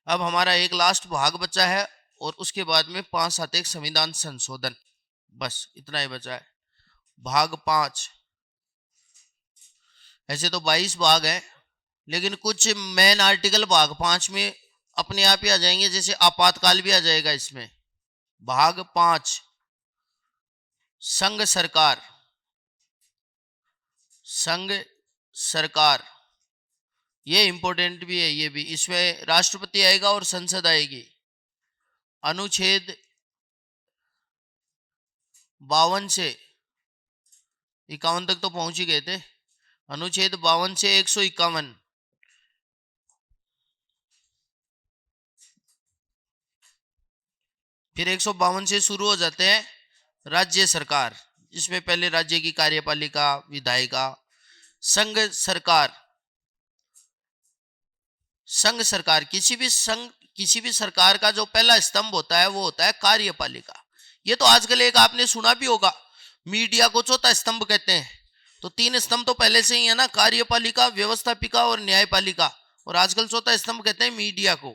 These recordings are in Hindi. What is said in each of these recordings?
अब हमारा एक लास्ट भाग बचा है और उसके बाद में 5 आते हैं संविधान संशोधन। बस इतना ही बचा है। भाग 5। ऐसे तो 22 भाग है, लेकिन कुछ मेन आर्टिकल भाग 5 में अपने आप ही आ जाएंगे, जैसे आपातकाल भी आ जाएगा इसमें। भाग 5, संघ सरकार। संघ सरकार ये इंपॉर्टेंट भी है, ये भी इसमें राष्ट्रपति आएगा और संसद आएगी। अनुच्छेद 52 से 51 तक तो पहुंच ही गए थे। अनुच्छेद 52 से 151, फिर 152 से शुरू हो जाते हैं राज्य सरकार, जिसमें पहले राज्य की कार्यपालिका, विधायिका। संघ सरकार। संघ सरकार किसी भी सरकार का जो पहला स्तंभ होता है वो होता है कार्यपालिका। ये तो आजकल एक आपने सुना भी होगा, मीडिया को चौथा स्तंभ कहते हैं। तो 3 स्तंभ तो पहले से ही है ना, कार्यपालिका, व्यवस्थापिका और न्यायपालिका। और आजकल चौथा स्तंभ कहते हैं मीडिया को,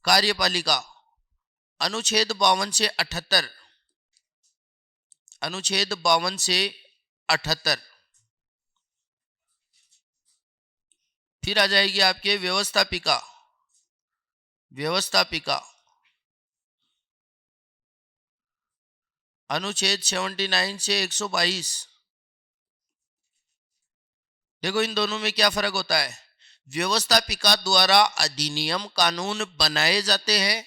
कार्यपालिका। अनुच्छेद 52 से 78। अनुच्छेद 52 से 78। फिर आ जाएगी आपके व्यवस्थापिका। व्यवस्थापिका अनुच्छेद 79 से 122। देखो इन दोनों में क्या फर्क होता है। व्यवस्थापिका द्वारा अधिनियम कानून बनाए जाते हैं,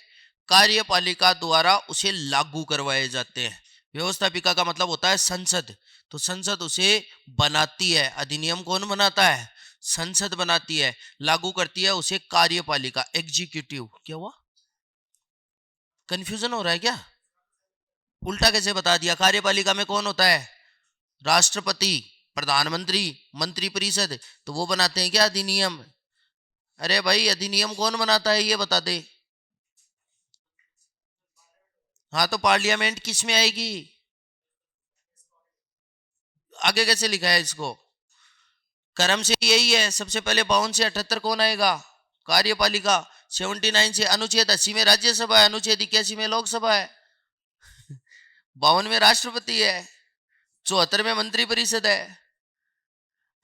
कार्यपालिका द्वारा उसे लागू करवाए जाते हैं। व्यवस्थापिका का मतलब होता है संसद, तो संसद उसे बनाती है। अधिनियम कौन बनाता है? संसद बनाती है। लागू करती है उसे कार्यपालिका, एग्जीक्यूटिव। क्या हुआ, कंफ्यूजन हो रहा है क्या? उल्टा कैसे बता दिया? कार्यपालिका में कौन होता है? राष्ट्रपति, प्रधानमंत्री, मंत्री परिषद। तो वो बनाते हैं क्या अधिनियम? अरे भाई अधिनियम कौन बनाता है ये बता दे। हाँ तो पार्लियामेंट किस में आएगी? आगे कैसे लिखा है इसको? क्रम से यही है, सबसे पहले 52 से 78 कौन आएगा? कार्यपालिका। 79 से अनुच्छेद 80 में राज्यसभा है, अनुच्छेद 81 में लोकसभा है, 52 में राष्ट्रपति है, 74 में मंत्री परिषद है।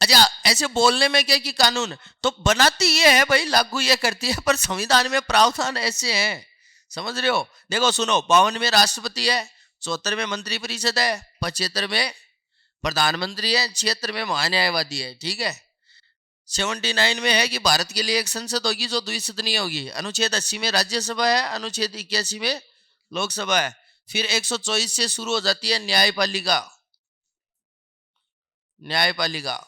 अच्छा ऐसे बोलने में क्या कि कानून तो बनाती ये है भाई, लागू ये करती है, पर संविधान में प्रावधान ऐसे हैं, समझ रहे हो? देखो सुनो, 52 में राष्ट्रपति है, 74 में मंत्री परिषद है, 75 में प्रधानमंत्री है, 76 में महान्यायवादी है। ठीक है। 79 में है कि भारत के लिए एक संसद होगी जो द्विसदनीय होगी। अनुच्छेद 80 में राज्यसभा है, अनुच्छेद 81 में लोकसभा है। फिर 124 से शुरू हो जाती है न्यायपालिका। न्यायपालिका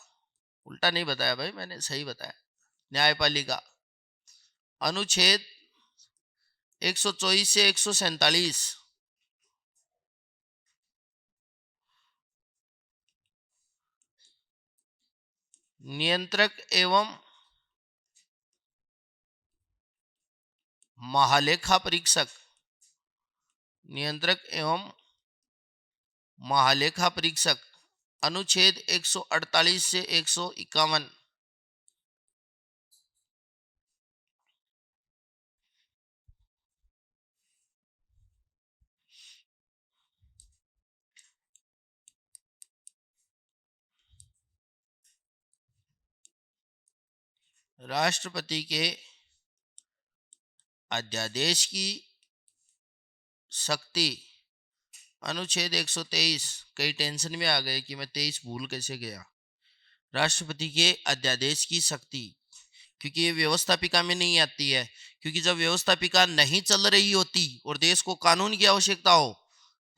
उल्टा नहीं बताया भाई मैंने, सही बताया। न्यायपालिका अनुच्छेद 124 से 147। नियंत्रक एवं महालेखा परीक्षक। नियंत्रक एवं महालेखा परीक्षक अनुच्छेद 148 से 151। राष्ट्रपति के अध्यादेश की शक्ति अनुच्छेद 123। कई टेंशन में आ गए कि मैं 23 भूल कैसे गया। राष्ट्रपति के अध्यादेश की शक्ति, क्योंकि ये व्यवस्थापिका में नहीं आती है, क्योंकि जब व्यवस्थापिका नहीं चल रही होती और देश को कानून की आवश्यकता हो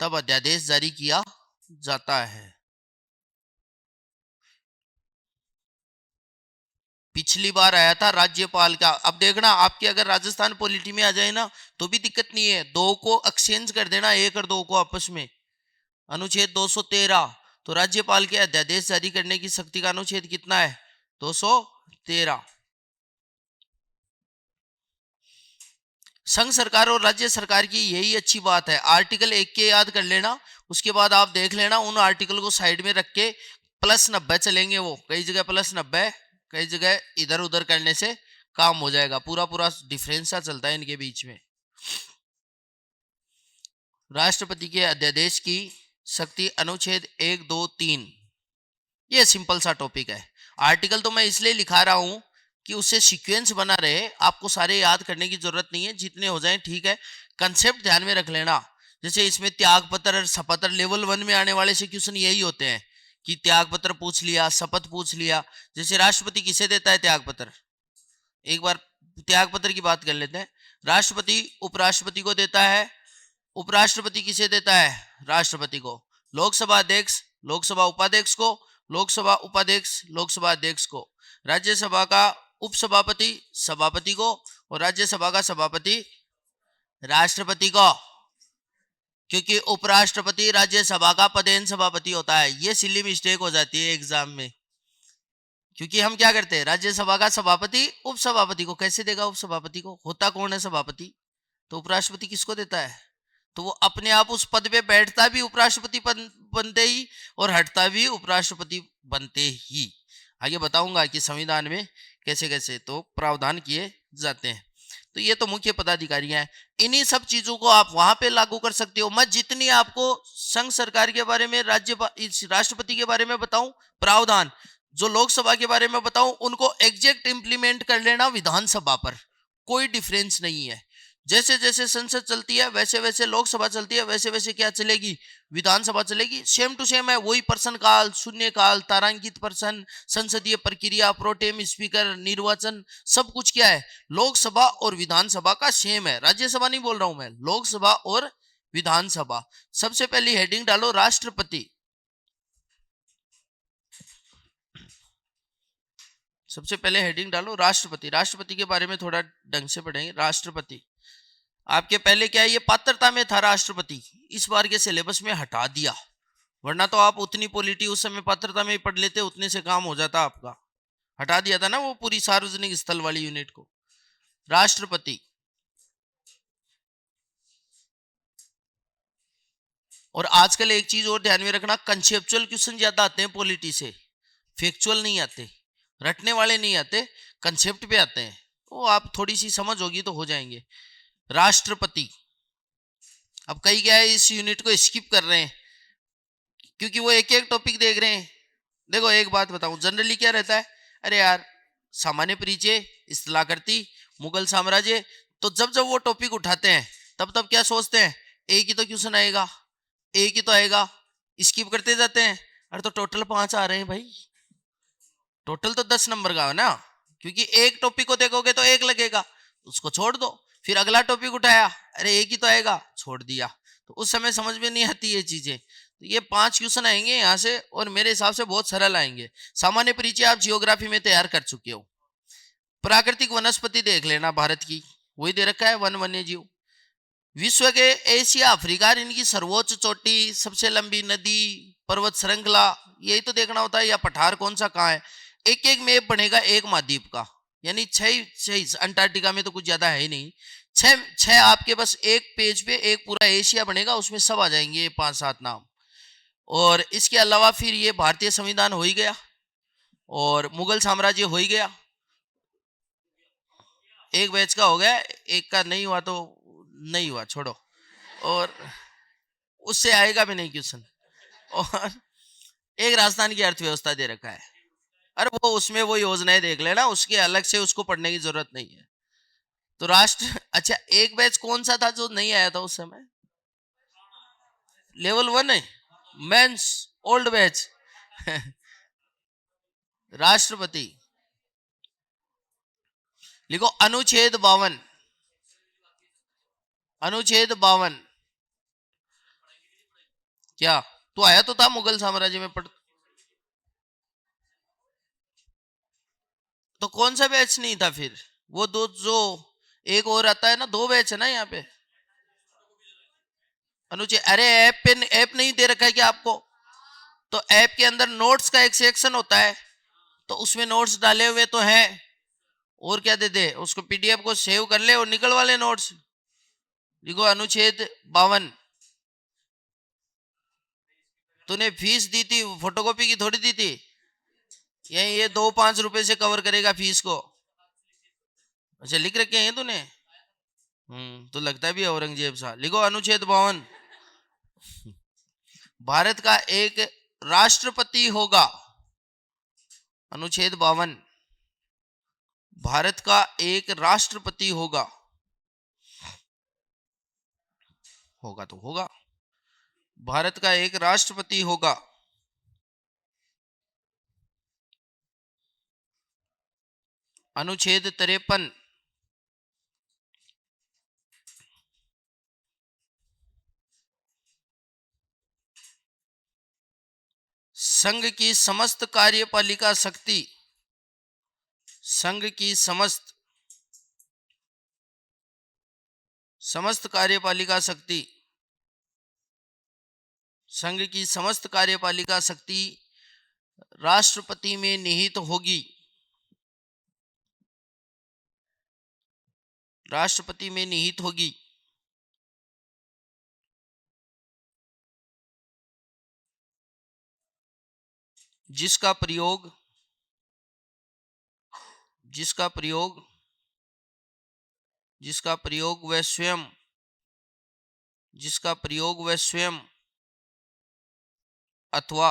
तब अध्यादेश जारी किया जाता है। पिछली बार आया था राज्यपाल का। अब देखना आपके अगर राजस्थान पॉलिटी में आ जाए ना तो भी दिक्कत नहीं है, दो को एक्सचेंज कर देना, एक और दो को आपस में। अनुच्छेद 213। तो राज्यपाल के अध्यादेश जारी करने की शक्ति का अनुच्छेद कितना है? 213। संघ सरकार और राज्य सरकार की यही अच्छी बात है। आर्टिकल 1 के याद कर लेना, उसके बाद आप देख लेना उन आर्टिकल को साइड में रख के +90 चलेंगे। वो कई जगह +90, कई जगह इधर उधर करने से काम हो जाएगा। पूरा पूरा डिफरेंस सा चलता है इनके बीच में। राष्ट्रपति के अध्यादेश की शक्ति अनुच्छेद 1, 2, 3, ये सिंपल सा टॉपिक है। आर्टिकल तो मैं इसलिए लिखा रहा हूं कि उससे सीक्वेंस बना रहे, आपको सारे याद करने की जरूरत नहीं है, जितने हो जाए ठीक है। कंसेप्ट ध्यान में रख लेना। जैसे इसमें त्याग पत्र और शपथ, लेवल 1 में आने वाले से क्वेश्चन यही होते हैं कि त्याग पत्र पूछ लिया, शपथ पूछ लिया। जैसे राष्ट्रपति किसे देता है त्याग पत्र, एक बार त्याग पत्र की बात कर लेते हैं। राष्ट्रपति उपराष्ट्रपति को देता है। उपराष्ट्रपति किसे देता है, राष्ट्रपति को। लोकसभा अध्यक्ष लोकसभा उपाध्यक्ष को, लोकसभा उपाध्यक्ष लोकसभा अध्यक्ष को। राज्यसभा का उपसभापति सभापति को, और राज्यसभा का सभापति राष्ट्रपति को। क्योंकि उपराष्ट्रपति राज्यसभा का पदेन सभापति होता है। ये सिली मिस्टेक हो जाती है एग्जाम में, क्योंकि हम क्या करते हैं, राज्यसभा का सभापति उपसभापति को कैसे देगा, उपसभापति को। होता कौन है सभापति, तो उपराष्ट्रपति किसको देता है, तो वो अपने आप उस पद पे बैठता भी उपराष्ट्रपति बनते ही और हटता भी उपराष्ट्रपति बनते ही। आगे बताऊंगा कि संविधान में कैसे कैसे तो प्रावधान किए जाते हैं। तो ये तो मुख्य पदाधिकारी हैं। इन्हीं सब चीजों को आप वहां पे लागू कर सकते हो। मैं जितनी आपको संघ सरकार के बारे में, राष्ट्रपति के बारे में बताऊं प्रावधान, जो लोकसभा के बारे में बताऊं उनको एग्जैक्ट इंप्लीमेंट कर लेना विधानसभा पर। कोई डिफरेंस नहीं है। जैसे जैसे संसद चलती है वैसे वैसे लोकसभा चलती है, वैसे वैसे क्या चलेगी, विधानसभा चलेगी। सेम टू सेम है, वही प्रश्न काल, शून्य काल, तारांकित प्रश्न, संसदीय प्रक्रिया, प्रोटेम स्पीकर, निर्वाचन, सब कुछ क्या है, लोकसभा और विधानसभा का सेम है। राज्यसभा नहीं बोल रहा हूं मैं, लोकसभा और विधानसभा। सबसे पहली हेडिंग डालो राष्ट्रपति। सबसे पहले हेडिंग डालो राष्ट्रपति। राष्ट्रपति के बारे में थोड़ा ढंग से पढ़ेंगे। राष्ट्रपति आपके पहले क्या है, ये पात्रता में था राष्ट्रपति, इस बार के सिलेबस में हटा दिया, वरना तो आप उतनी पॉलिटी उस समय पात्रता में ही पढ़ लेते, उतने से काम हो जाता आपका। हटा दिया था ना वो पूरी सार्वजनिक स्थल वाली यूनिट को। राष्ट्रपति। और आजकल एक चीज और ध्यान में रखना, कंसेप्चुअल क्वेश्चन ज्यादा आते हैं पॉलिटी से, फैक्चुअल नहीं आते, रटने वाले नहीं आते, कंसेप्ट पे आते हैं। वो आप थोड़ी सी समझ होगी तो हो जाएंगे। राष्ट्रपति। अब कई क्या है इस यूनिट को स्किप कर रहे हैं क्योंकि वो एक एक टॉपिक देख रहे हैं। देखो एक बात बताऊं, जनरली क्या रहता है, अरे यार सामान्य परिचय, इस्तेलाकर्ती, मुगल साम्राज्य, तो जब जब वो टॉपिक उठाते हैं तब तब क्या सोचते हैं, एक ही तो क्वेश्चन आएगा, एक ही तो आएगा, स्किप करते जाते हैं। अरे तो टोटल 5 आ रहे हैं भाई, टोटल तो 10 नंबर का है ना, क्योंकि एक टॉपिक को देखोगे तो एक लगेगा, उसको छोड़ दो। फिर अगला टॉपिक उठाया, अरे एक ही तो आएगा, छोड़ दिया। तो उस समय समझ में नहीं आती ये चीजें। तो ये 5 क्वेश्चन आएंगे यहाँ से, और मेरे हिसाब से बहुत सरल आएंगे। सामान्य परिचय आप जियोग्राफी में तैयार कर चुके हो। प्राकृतिक वनस्पति देख लेना भारत की, वही दे रखा है, वन वन्य जीव। विश्व के एशिया अफ्रीका, इनकी सर्वोच्च चोटी, सबसे लंबी नदी, पर्वत श्रृंखला, यही तो देखना होता है। या पठार कौन सा कहाँ है। एक एक मैप बनेगा एक महाद्वीप का, यानी 6 अंटार्कटिका में तो कुछ ज्यादा है ही नहीं। 6 आपके बस एक पेज पे एक पूरा एशिया बनेगा, उसमें सब आ जाएंगे ये 5-7 नाम। और इसके अलावा फिर ये भारतीय संविधान हो ही गया, और मुगल साम्राज्य हो ही गया। एक बैच का हो गया, एक का नहीं हुआ तो नहीं हुआ, छोड़ो। और उससे आएगा भी नहीं क्वेश्चन। और एक राजस्थान की अर्थव्यवस्था दे रखा है, अरे वो उसमें वो योजनाएं देख लेना, उसके अलग से उसको पढ़ने की जरूरत नहीं है। तो राष्ट्र, अच्छा एक बैच कौन सा था जो नहीं आया था उस समय, लेवल 1 है, मेंस ओल्ड बैच। राष्ट्रपति लिखो अनुच्छेद 52, अनुच्छेद 52 क्या, तो आया तो था मुगल साम्राज्य में पढ़, तो कौन सा बैच नहीं था फिर, वो दो जो एक और आता है ना, 2 बैच है ना यहाँ पे अनुच्छेद। अरे ऐप पे ऐप नहीं दे रखा है क्या आपको, तो ऐप के अंदर नोट्स का एक सेक्शन होता है, तो उसमें नोट्स डाले हुए तो हैं, और क्या दे दे, उसको पीडीएफ को सेव कर ले और निकल वाले नोट्स। लिखो अनुच्छेद 52। तूने फीस दी थी, फोटोकॉपी की थोड़ी दी थी, ये 2-5 रुपए से कवर करेगा फीस को। अच्छा लिख रखे हैं तूने? तो लगता भी है औरंगजेब सा। लिखो अनुच्छेद 52, भारत का एक राष्ट्रपति होगा। अनुच्छेद 52, भारत का एक राष्ट्रपति होगा। होगा तो होगा, भारत का एक राष्ट्रपति होगा। अनुच्छेद 53, संघ की समस्त कार्यपालिका शक्ति, संघ की समस्त कार्यपालिका शक्ति, संघ की समस्त कार्यपालिका शक्ति राष्ट्रपति में निहित होगी। राष्ट्रपति में निहित होगी। जिसका प्रयोग जिसका प्रयोग जिसका प्रयोग वह स्वयं जिसका प्रयोग वह स्वयं अथवा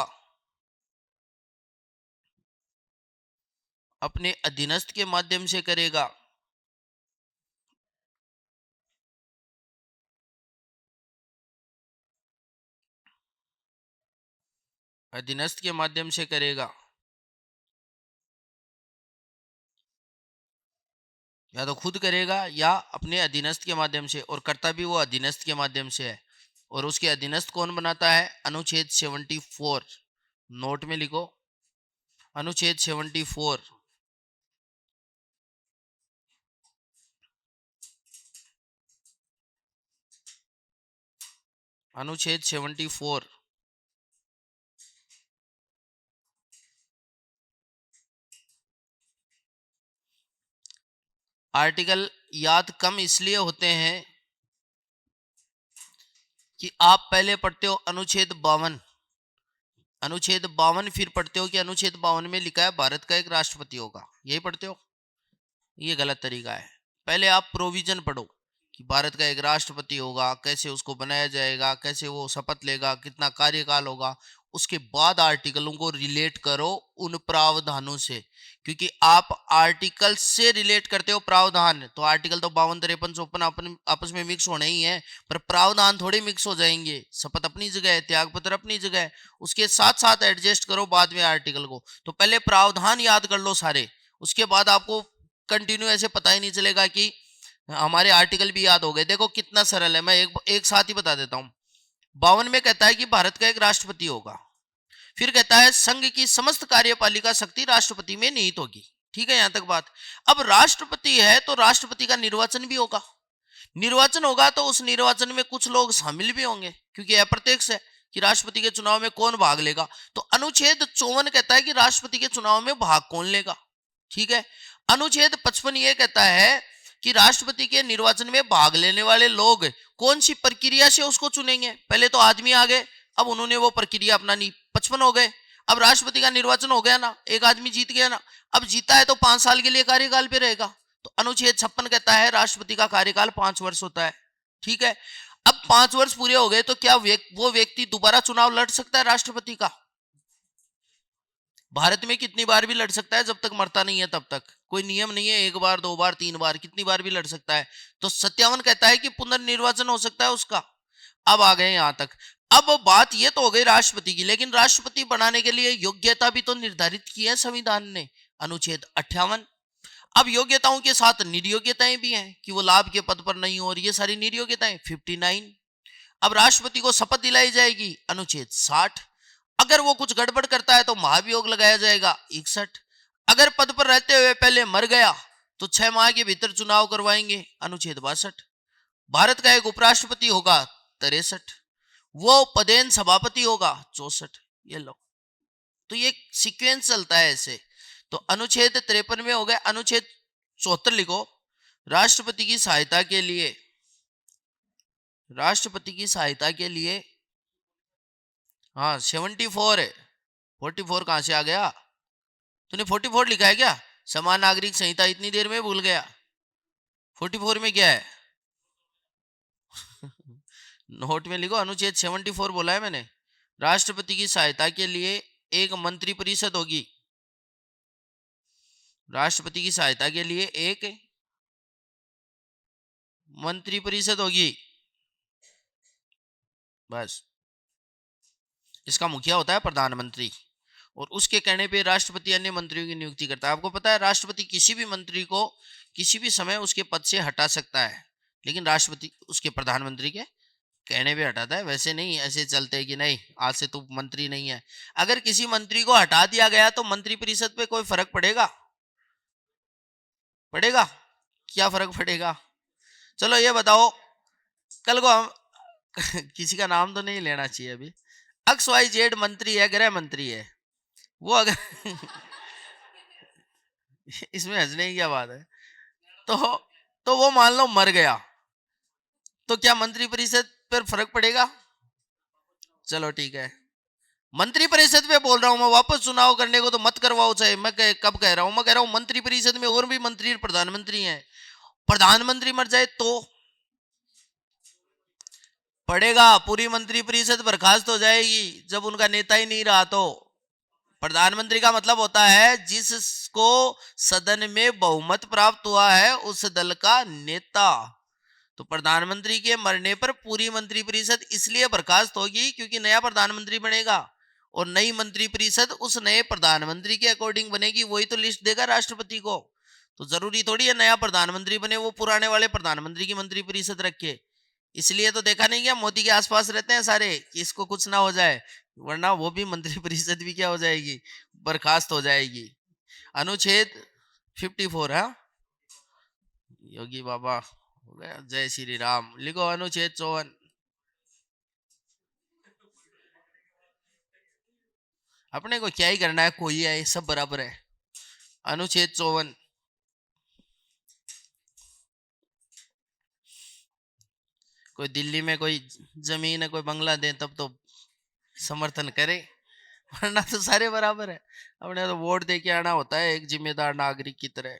अपने अधीनस्थ के माध्यम से करेगा। अधीनस्थ के माध्यम से करेगा, या तो खुद करेगा या अपने अधीनस्थ के माध्यम से, और करता भी वो अधीनस्थ के माध्यम से है। और उसके अधीनस्थ कौन बनाता है? अनुच्छेद 74, नोट में लिखो अनुच्छेद 74। अनुच्छेद 74, आर्टिकल याद कम इसलिए होते हैं कि आप पहले पढ़ते हो अनुच्छेद 52, अनुच्छेद 52 फिर पढ़ते हो कि अनुच्छेद 52 में लिखा है भारत का एक राष्ट्रपति होगा, यही पढ़ते हो। ये गलत तरीका है। पहले आप प्रोविजन पढ़ो कि भारत का एक राष्ट्रपति होगा, कैसे उसको बनाया जाएगा, कैसे वो शपथ लेगा, कितना कार्यकाल होगा, उसके बाद आर्टिकलों को रिलेट करो उन प्रावधानों से। क्योंकि आप आर्टिकल से रिलेट करते हो प्रावधान, तो आर्टिकल तो 52, 53, 54 अपन आपस में मिक्स होने ही है, पर प्रावधान थोड़े मिक्स हो जाएंगे। शपथ अपनी जगह है, त्याग पत्र अपनी जगह है, उसके साथ साथ एडजस्ट करो बाद में आर्टिकल को। तो पहले प्रावधान याद कर लो सारे, उसके बाद आपको कंटिन्यू ऐसे पता ही नहीं चलेगा कि हमारे आर्टिकल भी याद हो गए। देखो कितना सरल है, मैं एक साथ ही बता देता हूं। 52 में कहता है कि भारत का एक राष्ट्रपति होगा, फिर कहता है संघ की समस्त कार्यपालिका शक्ति राष्ट्रपति में निहित होगी। ठीक है, यहां तक बात। अब राष्ट्रपति है तो राष्ट्रपति का निर्वाचन भी होगा। निर्वाचन होगा तो उस निर्वाचन में कुछ लोग शामिल भी होंगे, क्योंकि अप्रत्यक्ष है कि राष्ट्रपति के चुनाव में कौन भाग लेगा। तो अनुच्छेद 54 कहता है कि राष्ट्रपति के चुनाव में भाग कौन लेगा। ठीक है। अनुच्छेद 55 ये कहता है कि राष्ट्रपति के निर्वाचन में भाग लेने वाले लोग कौन सी प्रक्रिया से उसको चुनेंगे। पहले तो आदमी आ गए, अब उन्होंने वो प्रक्रिया अपनानी, 55 हो गए। अब राष्ट्रपति का निर्वाचन हो गया ना, एक आदमी जीत गया ना, अब जीता है तो 5 साल के लिए कार्यकाल पे रहेगा। तो अनुच्छेद 56 कहता है राष्ट्रपति का कार्यकाल 5 वर्ष होता है। ठीक है। अब 5 वर्ष पूरे हो गए तो क्या वो व्यक्ति दोबारा चुनाव लड़ सकता है राष्ट्रपति का? भारत में कितनी बार भी लड़ सकता है, जब तक मरता नहीं है तब तक। कोई नियम नहीं है 1 बार 2 बार 3 बार, कितनी बार भी लड़ सकता है। तो 57 कहता है कि पुनर्निर्वाचन हो सकता है उसका। अब आ गए यहां तक। अब बात ये तो हो गई राष्ट्रपति की, लेकिन राष्ट्रपति बनाने के लिए योग्यता भी तो निर्धारित की है संविधान ने, अनुच्छेद 58। अब योग्यताओं के साथ निर्योग्यताएं भी हैं कि वो लाभ के पद पर नहीं हो, और ये सारी निर्योग्यताएं 59। अब राष्ट्रपति को शपथ दिलाई जाएगी, अनुच्छेद 60। अगर वो कुछ गड़बड़ करता है तो महाभियोग लगाया जाएगा, 61। अगर पद पर रहते हुए पहले मर गया तो 6 माह के भीतर चुनाव करवाएंगे, अनुच्छेद 62। भारत का एक उपराष्ट्रपति होगा, 63। वो पदेन सभापति होगा, 64। ये लो, तो ये सीक्वेंस चलता है ऐसे। तो अनुच्छेद 53 में हो गया। अनुच्छेद 74 लिखो, राष्ट्रपति की सहायता के लिए, राष्ट्रपति की सहायता के लिए, हाँ 74 है, 44 कहां से आ गया? तूने 44 लिखा है क्या? समान नागरिक संहिता इतनी देर में भूल गया? 44 में क्या है? नोट में लिखो, अनुच्छेद 74 बोला है मैंने। राष्ट्रपति की सहायता के लिए एक मंत्री परिषद होगी। राष्ट्रपति की सहायता के लिए एक मंत्री परिषद होगी, बस। इसका मुखिया होता है प्रधानमंत्री, और उसके कहने पे राष्ट्रपति अन्य मंत्रियों की नियुक्ति करता है। आपको पता है राष्ट्रपति किसी भी मंत्री को किसी भी समय उसके पद से हटा सकता है, लेकिन राष्ट्रपति उसके प्रधानमंत्री के कहने पे हटाता है। वैसे नहीं ऐसे चलते है कि नहीं आज से तू मंत्री नहीं है। अगर किसी मंत्री को हटा दिया गया तो मंत्री परिषद पे कोई फर्क पड़ेगा? पड़ेगा? क्या फर्क पड़ेगा? चलो ये बताओ, कल को हम किसी का नाम तो नहीं लेना चाहिए अभी, XYZ मंत्री है, गृह मंत्री है, वो अगर इसमें हंसने की क्या बात है, तो वो मान लो मर गया, तो क्या मंत्री परिषद पर फर्क पड़ेगा? चलो ठीक है, मंत्री परिषद पे बोल रहा हूं मैं, वापस चुनाव करने को तो मत करवाओ। चाहे मैं कब कह रहा हूं, मैं कह रहा हूं मंत्री परिषद में और भी मंत्री प्रधानमंत्री हैं। प्रधानमंत्री मर जाए तो पड़ेगा, पूरी मंत्री परिषद बर्खास्त हो जाएगी जब उनका नेता ही नहीं रहा तो। प्रधानमंत्री का मतलब होता है जिसको सदन में बहुमत प्राप्त हुआ है उस दल का नेता। तो प्रधानमंत्री के मरने पर पूरी मंत्री परिषद इसलिए बर्खास्त होगी क्योंकि नया प्रधानमंत्री बनेगा, और नई मंत्री परिषद उस नए प्रधानमंत्री के अकॉर्डिंग बनेगी, वही तो लिस्ट देगा राष्ट्रपति को। तो जरूरी थोड़ी है नया प्रधानमंत्री बने वो पुराने वाले प्रधानमंत्री की मंत्री परिषद रखे। इसलिए तो देखा नहीं क्या मोदी के आसपास रहते हैं सारे कि इसको कुछ ना हो जाए, वरना वो भी मंत्री परिषद भी क्या हो जाएगी, बर्खास्त हो जाएगी। अनुच्छेद 54 है, योगी बाबा हो गया, जय श्री राम। लिखो अनुच्छेद 54। अपने को क्या ही करना है, कोई है सब बराबर है। अनुच्छेद 54, कोई दिल्ली में कोई जमीन है कोई बंगला दे तब तो समर्थन करे, वरना तो सारे बराबर है। अपने तो वोट दे के आना होता है एक जिम्मेदार नागरिक की तरह।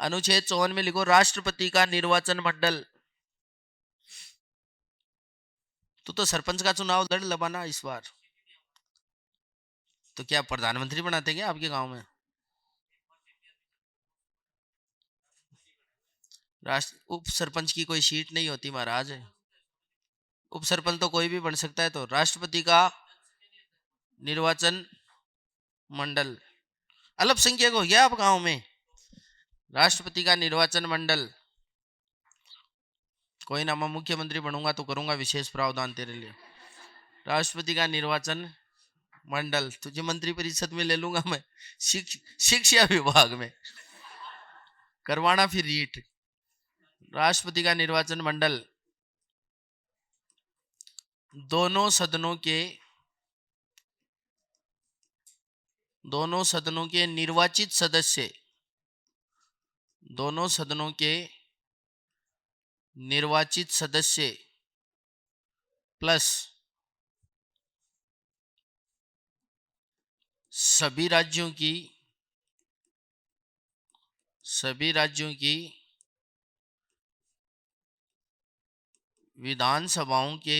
अनुच्छेद 54 में लिखो राष्ट्रपति का निर्वाचन मंडल। तो सरपंच का चुनाव लड़ लबाना इस बार, तो क्या प्रधानमंत्री बनाते क्या आपके गांव में? राष्ट्र उप सरपंच की कोई सीट नहीं होती महाराज, उप सरपंच तो कोई भी बन सकता है। तो राष्ट्रपति का निर्वाचन मंडल अल्पसंख्यक हो गया आप गांव में। राष्ट्रपति का निर्वाचन मंडल, कोई ना मैं मुख्यमंत्री बनूंगा तो करूंगा विशेष प्रावधान तेरे लिए। राष्ट्रपति का निर्वाचन मंडल तुझे मंत्री परिषद में ले लूंगा मैं, शिक्षा विभाग में करवाना फिर रीट। राष्ट्रपति का निर्वाचन मंडल दोनों सदनों के निर्वाचित सदस्य, दोनों सदनों के निर्वाचित सदस्य प्लस सभी राज्यों की विधानसभाओं के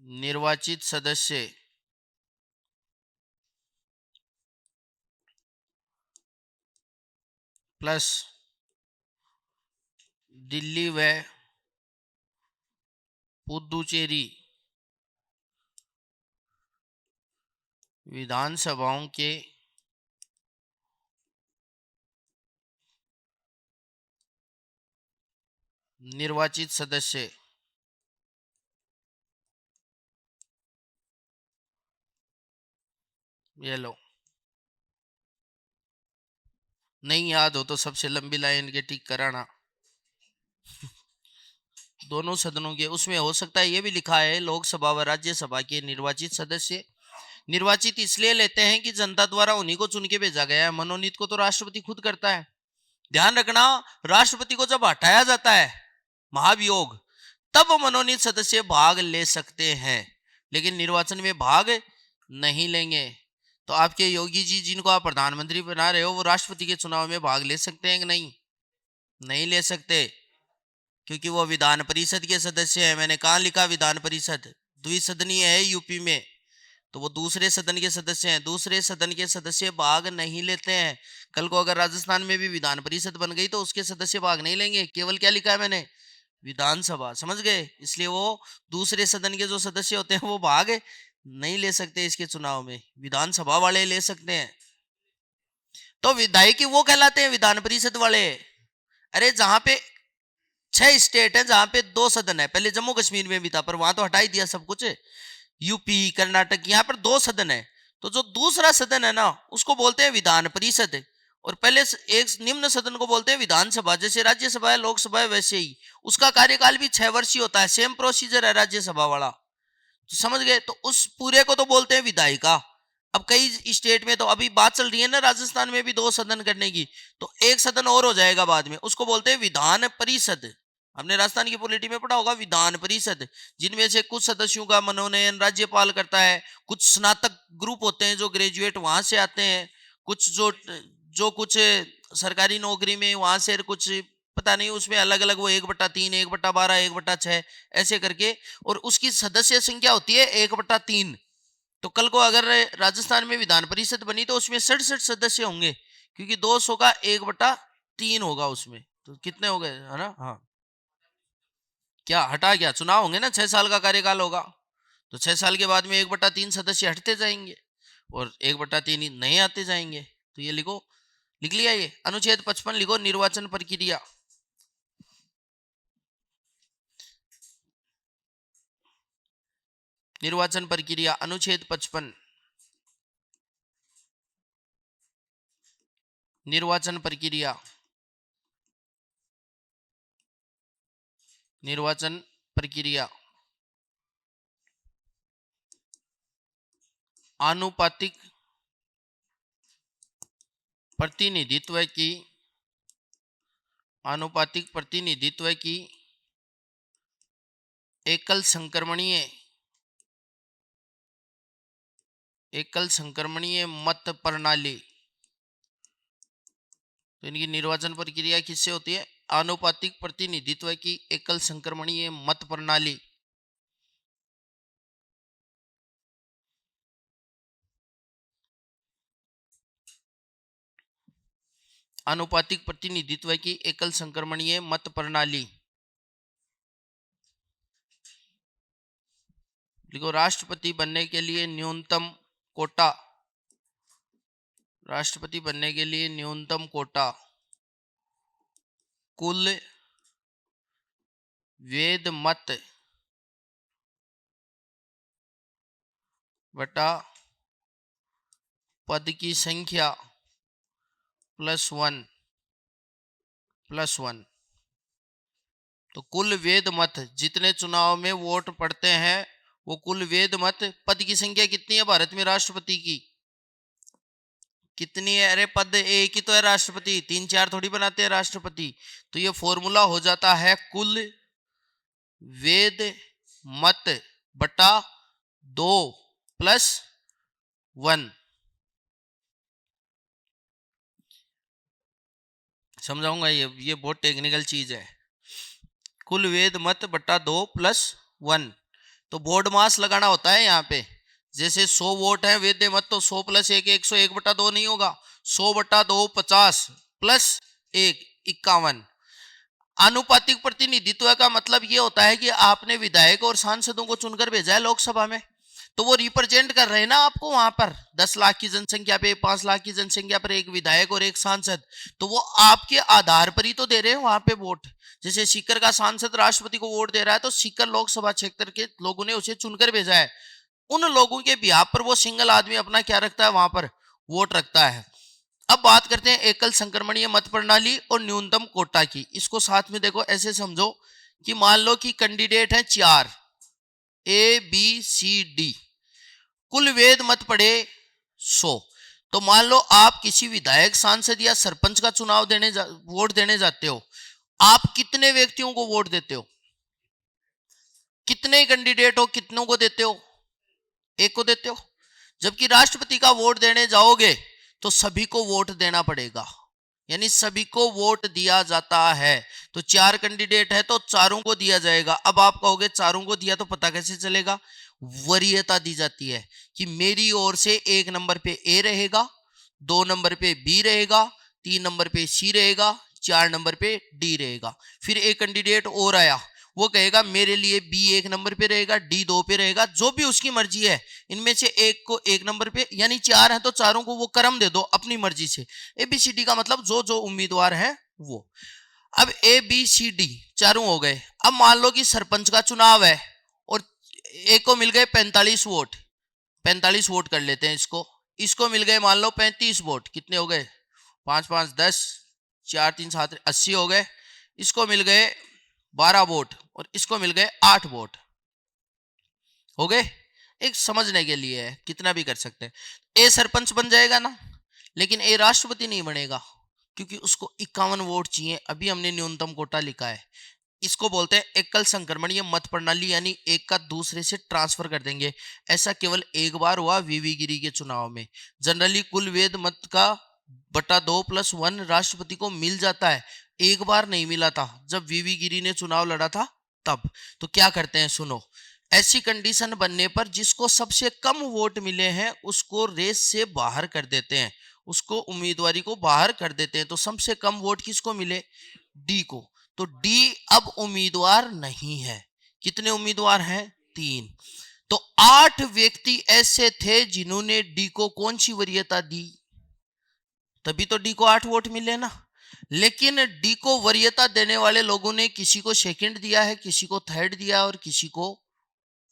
निर्वाचित सदस्य प्लस दिल्ली व पुदुचेरी विधानसभाओं के निर्वाचित सदस्य ये लो, नहीं याद हो तो सबसे लंबी लाइन के टिक कराना। दोनों सदनों के, उसमें हो सकता है ये भी लिखा है लोकसभा व राज्यसभा के निर्वाचित सदस्य निर्वाचित इसलिए लेते हैं कि जनता द्वारा उन्हीं को चुन के भेजा गया है, मनोनीत को तो राष्ट्रपति खुद करता है। ध्यान रखना, राष्ट्रपति को जब हटाया जाता है महाभियोग तब मनोनीत सदस्य भाग ले सकते हैं, लेकिन निर्वाचन में भाग नहीं लेंगे। तो आपके योगी जी जिनको आप प्रधानमंत्री बना रहे हो वो राष्ट्रपति के चुनाव में भाग ले सकते हैं कि नहीं? नहीं ले सकते, क्योंकि वो विधान परिषद के सदस्य हैं। मैंने कहाँ लिखा विधान परिषद? द्विसदनीय है यूपी में, तो वो दूसरे सदन के सदस्य हैं। दूसरे सदन के सदस्य भाग नहीं लेते हैं। कल को अगर राजस्थान में भी विधान परिषद बन गई तो उसके सदस्य भाग नहीं लेंगे। केवल क्या लिखा है मैंने? विधानसभा। समझ गए? इसलिए वो दूसरे सदन के जो सदस्य होते हैं वो भाग नहीं ले सकते इसके चुनाव में, विधानसभा वाले ले सकते हैं। तो विधायक वो कहलाते हैं विधान परिषद वाले। अरे जहां पे 6 स्टेट है जहां पे 2 सदन है, पहले जम्मू कश्मीर में भी था पर वहां तो हटा ही दिया सब कुछ, यूपी कर्नाटक, यहाँ पर 2 सदन है। तो जो दूसरा सदन है ना उसको बोलते हैं विधान परिषद, और पहले एक निम्न सदन को बोलते हैं विधानसभा। जैसे राज्यसभा है, लोकसभा है, वैसे ही उसका कार्यकाल भी 6 वर्षीय होता है। सेम प्रोसीजर है राज्यसभा वाला। तो समझ गए? तो उस पूरे को तो बोलते हैं विधायिका। अब कई स्टेट में तो अभी बात चल रही है ना राजस्थान में भी 2 सदन करने की, तो एक सदन और हो जाएगा बाद में, उसको बोलते हैं विधान परिषद। हमने राजस्थान की पॉलिटी में पढ़ा होगा विधान परिषद, जिनमें से कुछ सदस्यों का मनोनयन राज्यपाल करता है, कुछ स्नातक ग्रुप होते हैं जो ग्रेजुएट वहां से आते हैं, कुछ जो जो कुछ सरकारी नौकरी में वहां से, कुछ पता नहीं उसमें अलग अलग, वो 1/3, 1/12, 1/6 ऐसे करके, और उसकी सदस्य संख्या होती है 1/3। तो कल को अगर राजस्थान में विधान परिषद बनी तो उसमें 67 सदस्य होंगे, क्योंकि 200 का 1/3 होगा उसमें। तो कितने हो गए, है ना? हाँ, क्या हटा? क्या चुनाव होंगे ना, 6 साल का कार्यकाल होगा, तो 6 साल के बाद में 1/3 सदस्य हटते जाएंगे और 1/3 नए आते जाएंगे। तो ये लिखो, लिख लिया ये अनुच्छेद 55 लिखो, निर्वाचन प्रक्रिया। निर्वाचन प्रक्रिया अनुच्छेद 55, निर्वाचन प्रक्रिया, निर्वाचन प्रक्रिया आनुपातिक प्रतिनिधित्व की, आनुपातिक प्रतिनिधित्व की एकल संक्रमणीय, एकल संक्रमणीय मत प्रणाली। तो इनकी निर्वाचन प्रक्रिया किससे होती है? आनुपातिक प्रतिनिधित्व की एकल संक्रमणीय मत प्रणाली। आनुपातिक प्रतिनिधित्व की एकल संक्रमणीय मत प्रणाली। देखो, राष्ट्रपति बनने के लिए न्यूनतम कोटा, राष्ट्रपति बनने के लिए न्यूनतम कोटा कुल वेद मत बटा पद की संख्या +1 +1। तो कुल वेद मत, जितने चुनाव में वोट पड़ते हैं वो कुल वेद मत। पद की संख्या कितनी है भारत में राष्ट्रपति की? कितनी है? अरे पद एक ही तो है राष्ट्रपति, 3-4 थोड़ी बनाते हैं राष्ट्रपति। तो ये फॉर्मूला हो जाता है कुल वेद मत बटा 2 + 1। समझाऊंगा, ये बहुत टेक्निकल चीज है। कुल वेद मत बटा 2 + 1। तो बोर्ड मास लगाना होता है यहाँ पे। जैसे 100 वोट है वेद्य मत, तो 100 + 1 101/2 नहीं होगा, 100/2 50 + 1 51। आनुपातिक प्रतिनिधित्व का मतलब ये होता है कि आपने विधायक और सांसदों को चुनकर भेजा है लोकसभा में, तो वो रिप्रेजेंट कर रहे हैं ना आपको वहां पर। 10 लाख की जनसंख्या पे, 5 लाख की जनसंख्या पर एक विधायक और एक सांसद, तो वो आपके आधार पर ही तो दे रहे हैं वहां पे वोट। जैसे सीकर का सांसद राष्ट्रपति को वोट दे रहा है, तो सीकर लोकसभा क्षेत्र के लोगों ने उसे चुनकर भेजा है। उन लोगों के बिहाफ पर वो सिंगल आदमी अपना क्या रखता है, वहां पर वोट रखता है। अब बात करते हैं एकल संक्रमणीय मत प्रणाली और न्यूनतम कोटा की। इसको साथ में देखो, ऐसे समझो कि मान लो कि कैंडिडेट है 4, ABCD, कुल वेद मत पड़े 100। तो मान लो आप किसी विधायक, सांसद या सरपंच का चुनाव वोट देने जाते हो, आप कितने व्यक्तियों को वोट देते हो? कितने कैंडिडेट हो, कितनों को देते हो? एक को देते हो। जबकि राष्ट्रपति का वोट देने जाओगे तो सभी को वोट देना पड़ेगा, यानी सभी को वोट दिया जाता है। तो 4 कैंडिडेट है तो चारों को दिया जाएगा। अब आप कहोगे चारों को दिया तो पता कैसे चलेगा? वरीयता दी जाती है कि मेरी ओर से 1 नंबर पे ए रहेगा, 2 नंबर पे बी रहेगा, 3 नंबर पे सी रहेगा, 4 नंबर पे डी रहेगा। फिर एक कैंडिडेट और आया, वो कहेगा मेरे लिए बी 1 नंबर पे रहेगा, डी 2 पे रहेगा, जो भी उसकी मर्जी है। इनमें से एक को 1 नंबर पे, यानी 4 है तो चारों को वो क्रम दे दो अपनी मर्जी से। ABCD का मतलब जो जो उम्मीदवार है वो। अब ABCD चारों हो गए। अब मान लो कि सरपंच का चुनाव है और एक को मिल गए 45 वोट, 45 वोट कर लेते हैं इसको। इसको मिल गए मान लो 35 वोट, कितने हो गए? 5 5 10, 4 3 7 80 हो गए। इसको मिल गए 12 वोट और इसको मिल गए 8 वोट, हो गए। एक समझने के लिए है, कितना भी कर सकते हैं। ए सरपंच बन जाएगा ना, लेकिन ए राष्ट्रपति नहीं बनेगा क्योंकि उसको 51 वोट चाहिए। अभी हमने न्यूनतम कोटा लिखा है। इसको बोलते हैं एकल संक्रमण, ये मत प्रणाली, यानी एक का दूसरे से ट्रांसफर कर देंगे। ऐसा केवल एक बार हुआ वीवी गिरी के चुनाव में। जनरली कुल वेद मत का बटा 2+1 राष्ट्रपति को मिल जाता है। एक बार नहीं मिला था जब वीवी गिरी ने चुनाव लड़ा था तब। तो क्या करते हैं सुनो, ऐसी कंडीशन बनने पर जिसको सबसे कम वोट मिले हैं उसको रेस से बाहर कर देते हैं, उसको उम्मीदवारी को बाहर कर देते हैं। तो सबसे कम वोट किसको मिले? डी को। तो डी अब उम्मीदवार नहीं है। कितने उम्मीदवार हैं? 3। तो 8 व्यक्ति ऐसे थे जिन्होंने डी को कौन सी वरीयता दी, तभी तो डी को 8 वोट मिले ना। लेकिन डी को वरीयता देने वाले लोगों ने किसी को सेकंड दिया है, किसी को थर्ड दिया और किसी को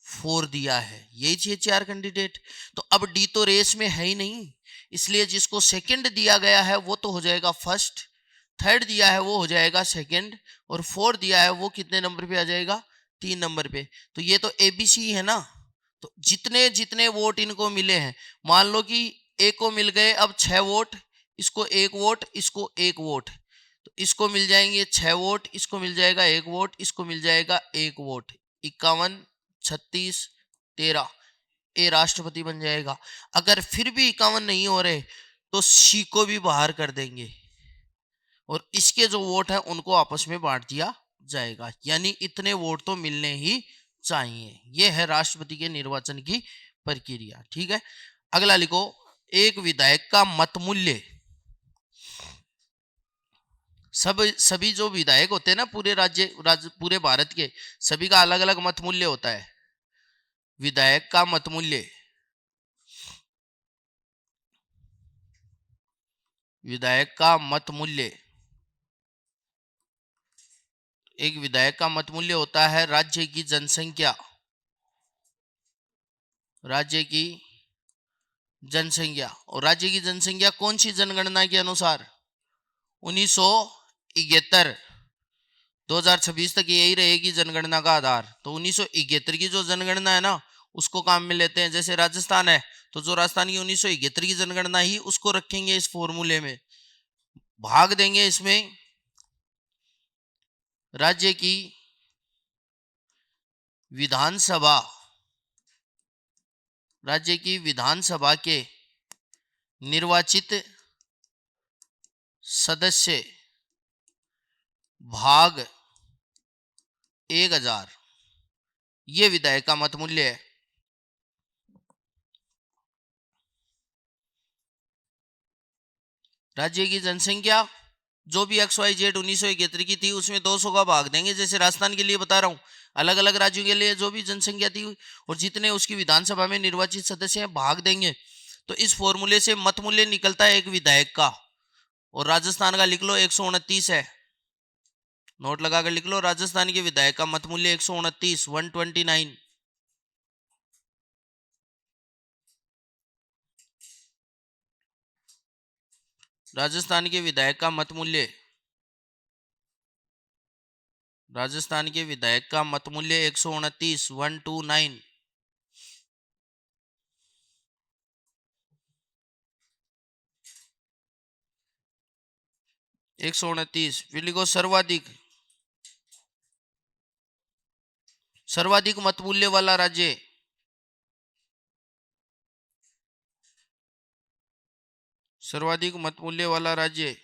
4 दिया है। यही चाहिए 4 कैंडिडेट। तो अब डी तो रेस में है ही नहीं, इसलिए जिसको सेकंड दिया गया है वो तो हो जाएगा फर्स्ट, थर्ड दिया है वो हो जाएगा सेकंड, और 4 दिया है वो कितने नंबर पे आ जाएगा? 3 नंबर पे। तो ये तो ABC है ना। तो जितने जितने वोट इनको मिले हैं, मान लो कि ए को मिल गए अब 6 वोट, इसको 1 वोट, इसको 1 वोट, तो इसको मिल जाएंगे 6 वोट, इसको मिल जाएगा 1 वोट, इसको मिल जाएगा 1 वोट। 51 36 13, ए राष्ट्रपति बन जाएगा। अगर फिर भी 51 नहीं हो रहे तो सी को भी बाहर कर देंगे और इसके जो वोट हैं उनको आपस में बांट दिया जाएगा, यानी इतने वोट तो मिलने ही चाहिए। यह है राष्ट्रपति के निर्वाचन की प्रक्रिया। ठीक है, अगला लिखो, एक विधायक का मत मूल्य। सभी जो विधायक होते हैं ना पूरे राज्य पूरे भारत के, सभी का अलग अलग मत मूल्य होता है। विधायक का मत मूल्य, विधायक का मत मूल्य, एक विधायक का मत मूल्य होता है राज्य की जनसंख्या, राज्य की जनसंख्या। और राज्य की जनसंख्या कौन सी जनगणना के अनुसार? 1971। 2026 तक यही रहेगी जनगणना का आधार। तो 1971 की जो जनगणना है ना उसको काम में लेते हैं। जैसे राजस्थान है तो जो राजस्थान की 1971 की जनगणना ही उसको रखेंगे इस फॉर्मूले में, भाग देंगे इसमें राज्य की विधानसभा, राज्य की विधानसभा के निर्वाचित सदस्य भाग 1000, ये विधायक का मत मूल्य है। राज्य की जनसंख्या जो भी XYZ 1971 की थी उसमें 200 का भाग देंगे। जैसे राजस्थान के लिए बता रहा हूं, अलग अलग राज्यों के लिए जो भी जनसंख्या थी और जितने उसकी विधानसभा में निर्वाचित सदस्य हैं भाग देंगे। तो इस फॉर्मूले से मत मूल्य निकलता है एक विधायक का। और राजस्थान का लिख लो 129 है, नोट लगाकर लिख लो, राजस्थान के विधायक का मत मूल्य 129, 129। राजस्थान के विधायक का मत मूल्य, राजस्थान के विधायक का मत मूल्य 129, 129। 129। फिर लिखो सर्वाधिक, सर्वाधिक मत मूल्य वाला राज्य, सर्वाधिक मतमूल्य वाला राज्य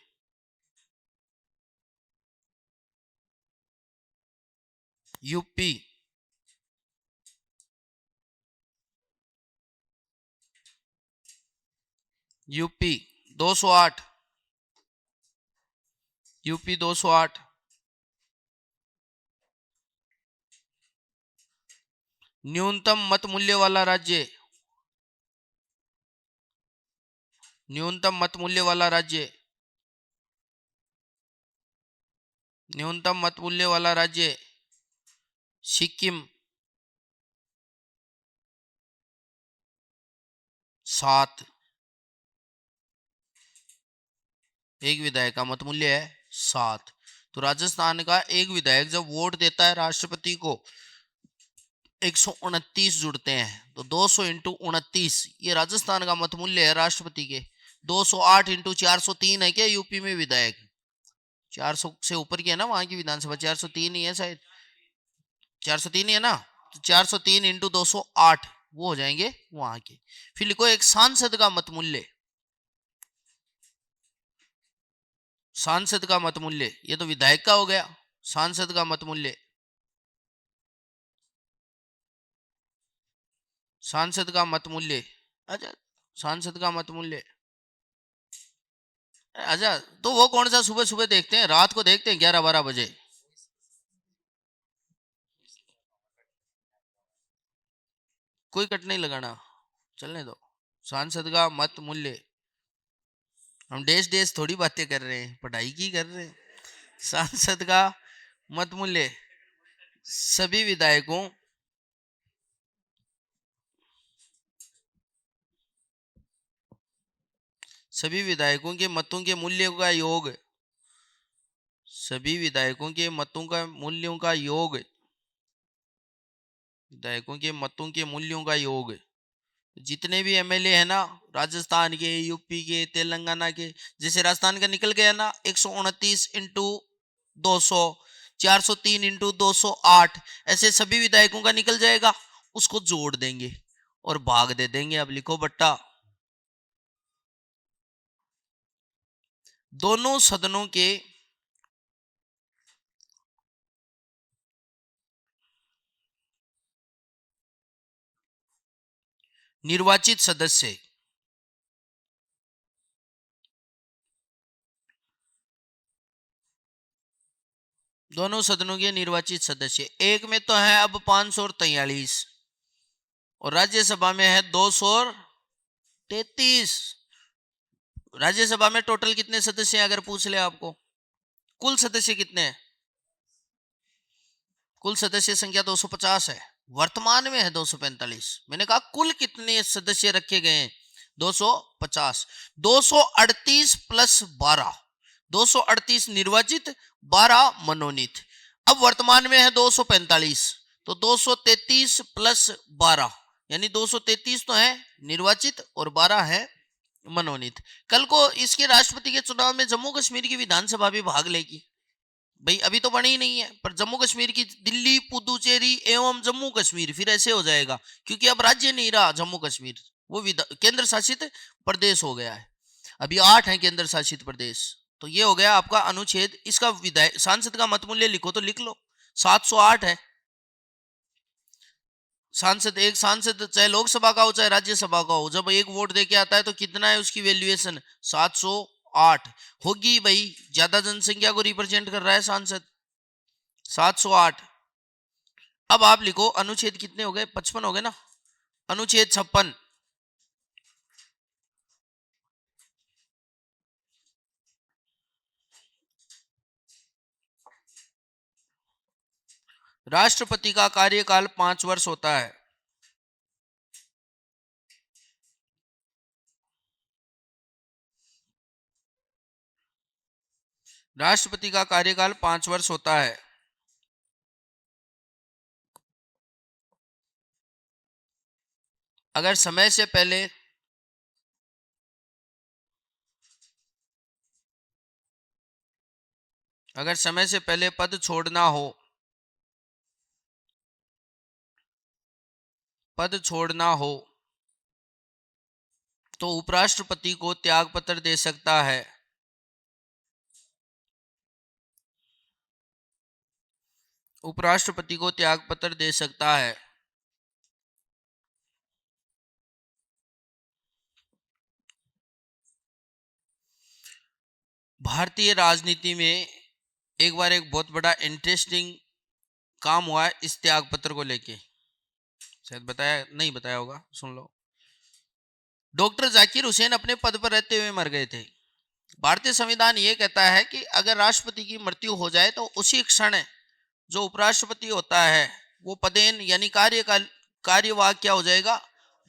यूपी। यूपी 208। यूपी 208। न्यूनतम मत मूल्य वाला राज्य। न्यूनतम मत मूल्य वाला राज्य। न्यूनतम मत मूल्य वाला राज्य सिक्किम 7। एक विधायक का मत मूल्य है 7। तो राजस्थान का एक विधायक जब वोट देता है राष्ट्रपति को 129 जुड़ते हैं, तो 200 इंटू 29 ये राजस्थान का मत मूल्य है राष्ट्रपति के। 208 इंटू 403 है क्या यूपी में विधायक? 400 से ऊपर की है ना वहां की विधानसभा, 403 ही है शायद, 403 ही है ना। तो 403 इंटू 208 वो हो जाएंगे वहां के। फिर लिखो एक सांसद का मत मूल्य। सांसद का मत मूल्य, ये तो विधायक का हो गया। सांसद का मत मूल्य, सांसद का मत मूल्य। अच्छा, सांसद का मत मूल्य। अच्छा, तो वो कौन सा सुबह सुबह देखते हैं, रात को देखते हैं 11-12 बजे। कोई कट नहीं लगाना, चलने दो। सांसद का मत मूल्य, हम देश देश थोड़ी बातें कर रहे हैं, पढ़ाई की कर रहे हैं। सांसद का मत मूल्य सभी विधायकों सभी विधायकों के मतों के मूल्य का योग, सभी विधायकों के मतों का मूल्यों का योग, विधायकों के मतों के मूल्यों का योग। जितने भी एमएलए है ना राजस्थान के, यूपी के, तेलंगाना के, जैसे राजस्थान का निकल गया ना 129 इंटू 200, 403 इंटू 208, ऐसे सभी विधायकों का निकल जाएगा। उसको जोड़ देंगे और भाग दे देंगे। अब लिखो बट्टा। दोनों सदनों के निर्वाचित सदस्य, दोनों सदनों के निर्वाचित सदस्य, एक में तो है अब 543 और राज्यसभा में है 233। राज्यसभा में टोटल कितने सदस्य हैं अगर पूछ ले आपको? कुल सदस्य कितने हैं? कुल सदस्य संख्या 250 है, वर्तमान में है 245। मैंने कहा कुल कितने सदस्य रखे गए हैं? 250। 238 प्लस 12, 238 निर्वाचित, 12 मनोनीत। अब वर्तमान में है 245, तो 233 प्लस 12 यानी 233 तो है निर्वाचित और 12 है मनोनीत। कल को इसके राष्ट्रपति के चुनाव में जम्मू कश्मीर की विधानसभा भी भाग लेगी। भाई अभी तो बनी ही नहीं है, पर जम्मू कश्मीर की, दिल्ली, पुदुचेरी एवं जम्मू कश्मीर फिर ऐसे हो जाएगा, क्योंकि अब राज्य नहीं रहा जम्मू कश्मीर, वो केंद्र शासित प्रदेश हो गया है। अभी 8 है केंद्र शासित प्रदेश। तो ये हो गया आपका अनुच्छेद। इसका विधायक सांसद का मत मूल्य लिखो तो लिख लो, 708 है। सांसद, एक सांसद चाहे लोकसभा का हो चाहे राज्यसभा का हो, जब एक वोट देके आता है तो कितना है उसकी वैल्यूएशन? 708 होगी भाई, ज्यादा जनसंख्या को रिप्रेजेंट कर रहा है सांसद, 708। अब आप लिखो अनुच्छेद कितने हो गए? 55 हो गए ना। अनुच्छेद 56, राष्ट्रपति का कार्यकाल 5 वर्ष होता है। राष्ट्रपति का कार्यकाल 5 वर्ष होता है। अगर समय से पहले अगर समय से पहले पद छोड़ना हो, पद छोड़ना हो तो उपराष्ट्रपति को त्याग पत्र दे सकता है। उपराष्ट्रपति को त्याग पत्र दे सकता है। भारतीय राजनीति में एक बार एक बहुत बड़ा इंटरेस्टिंग काम हुआ है इस त्याग पत्र को लेके, शायद बताया नहीं बताया होगा, सुन लो। डॉक्टर जाकिर हुसैन अपने पद पर रहते हुए मर गए थे। भारतीय संविधान ये कहता है कि अगर राष्ट्रपति की मृत्यु हो जाए तो उसी क्षण जो उपराष्ट्रपति होता है वो पदेन यानी कार्यवाहक क्या हो जाएगा,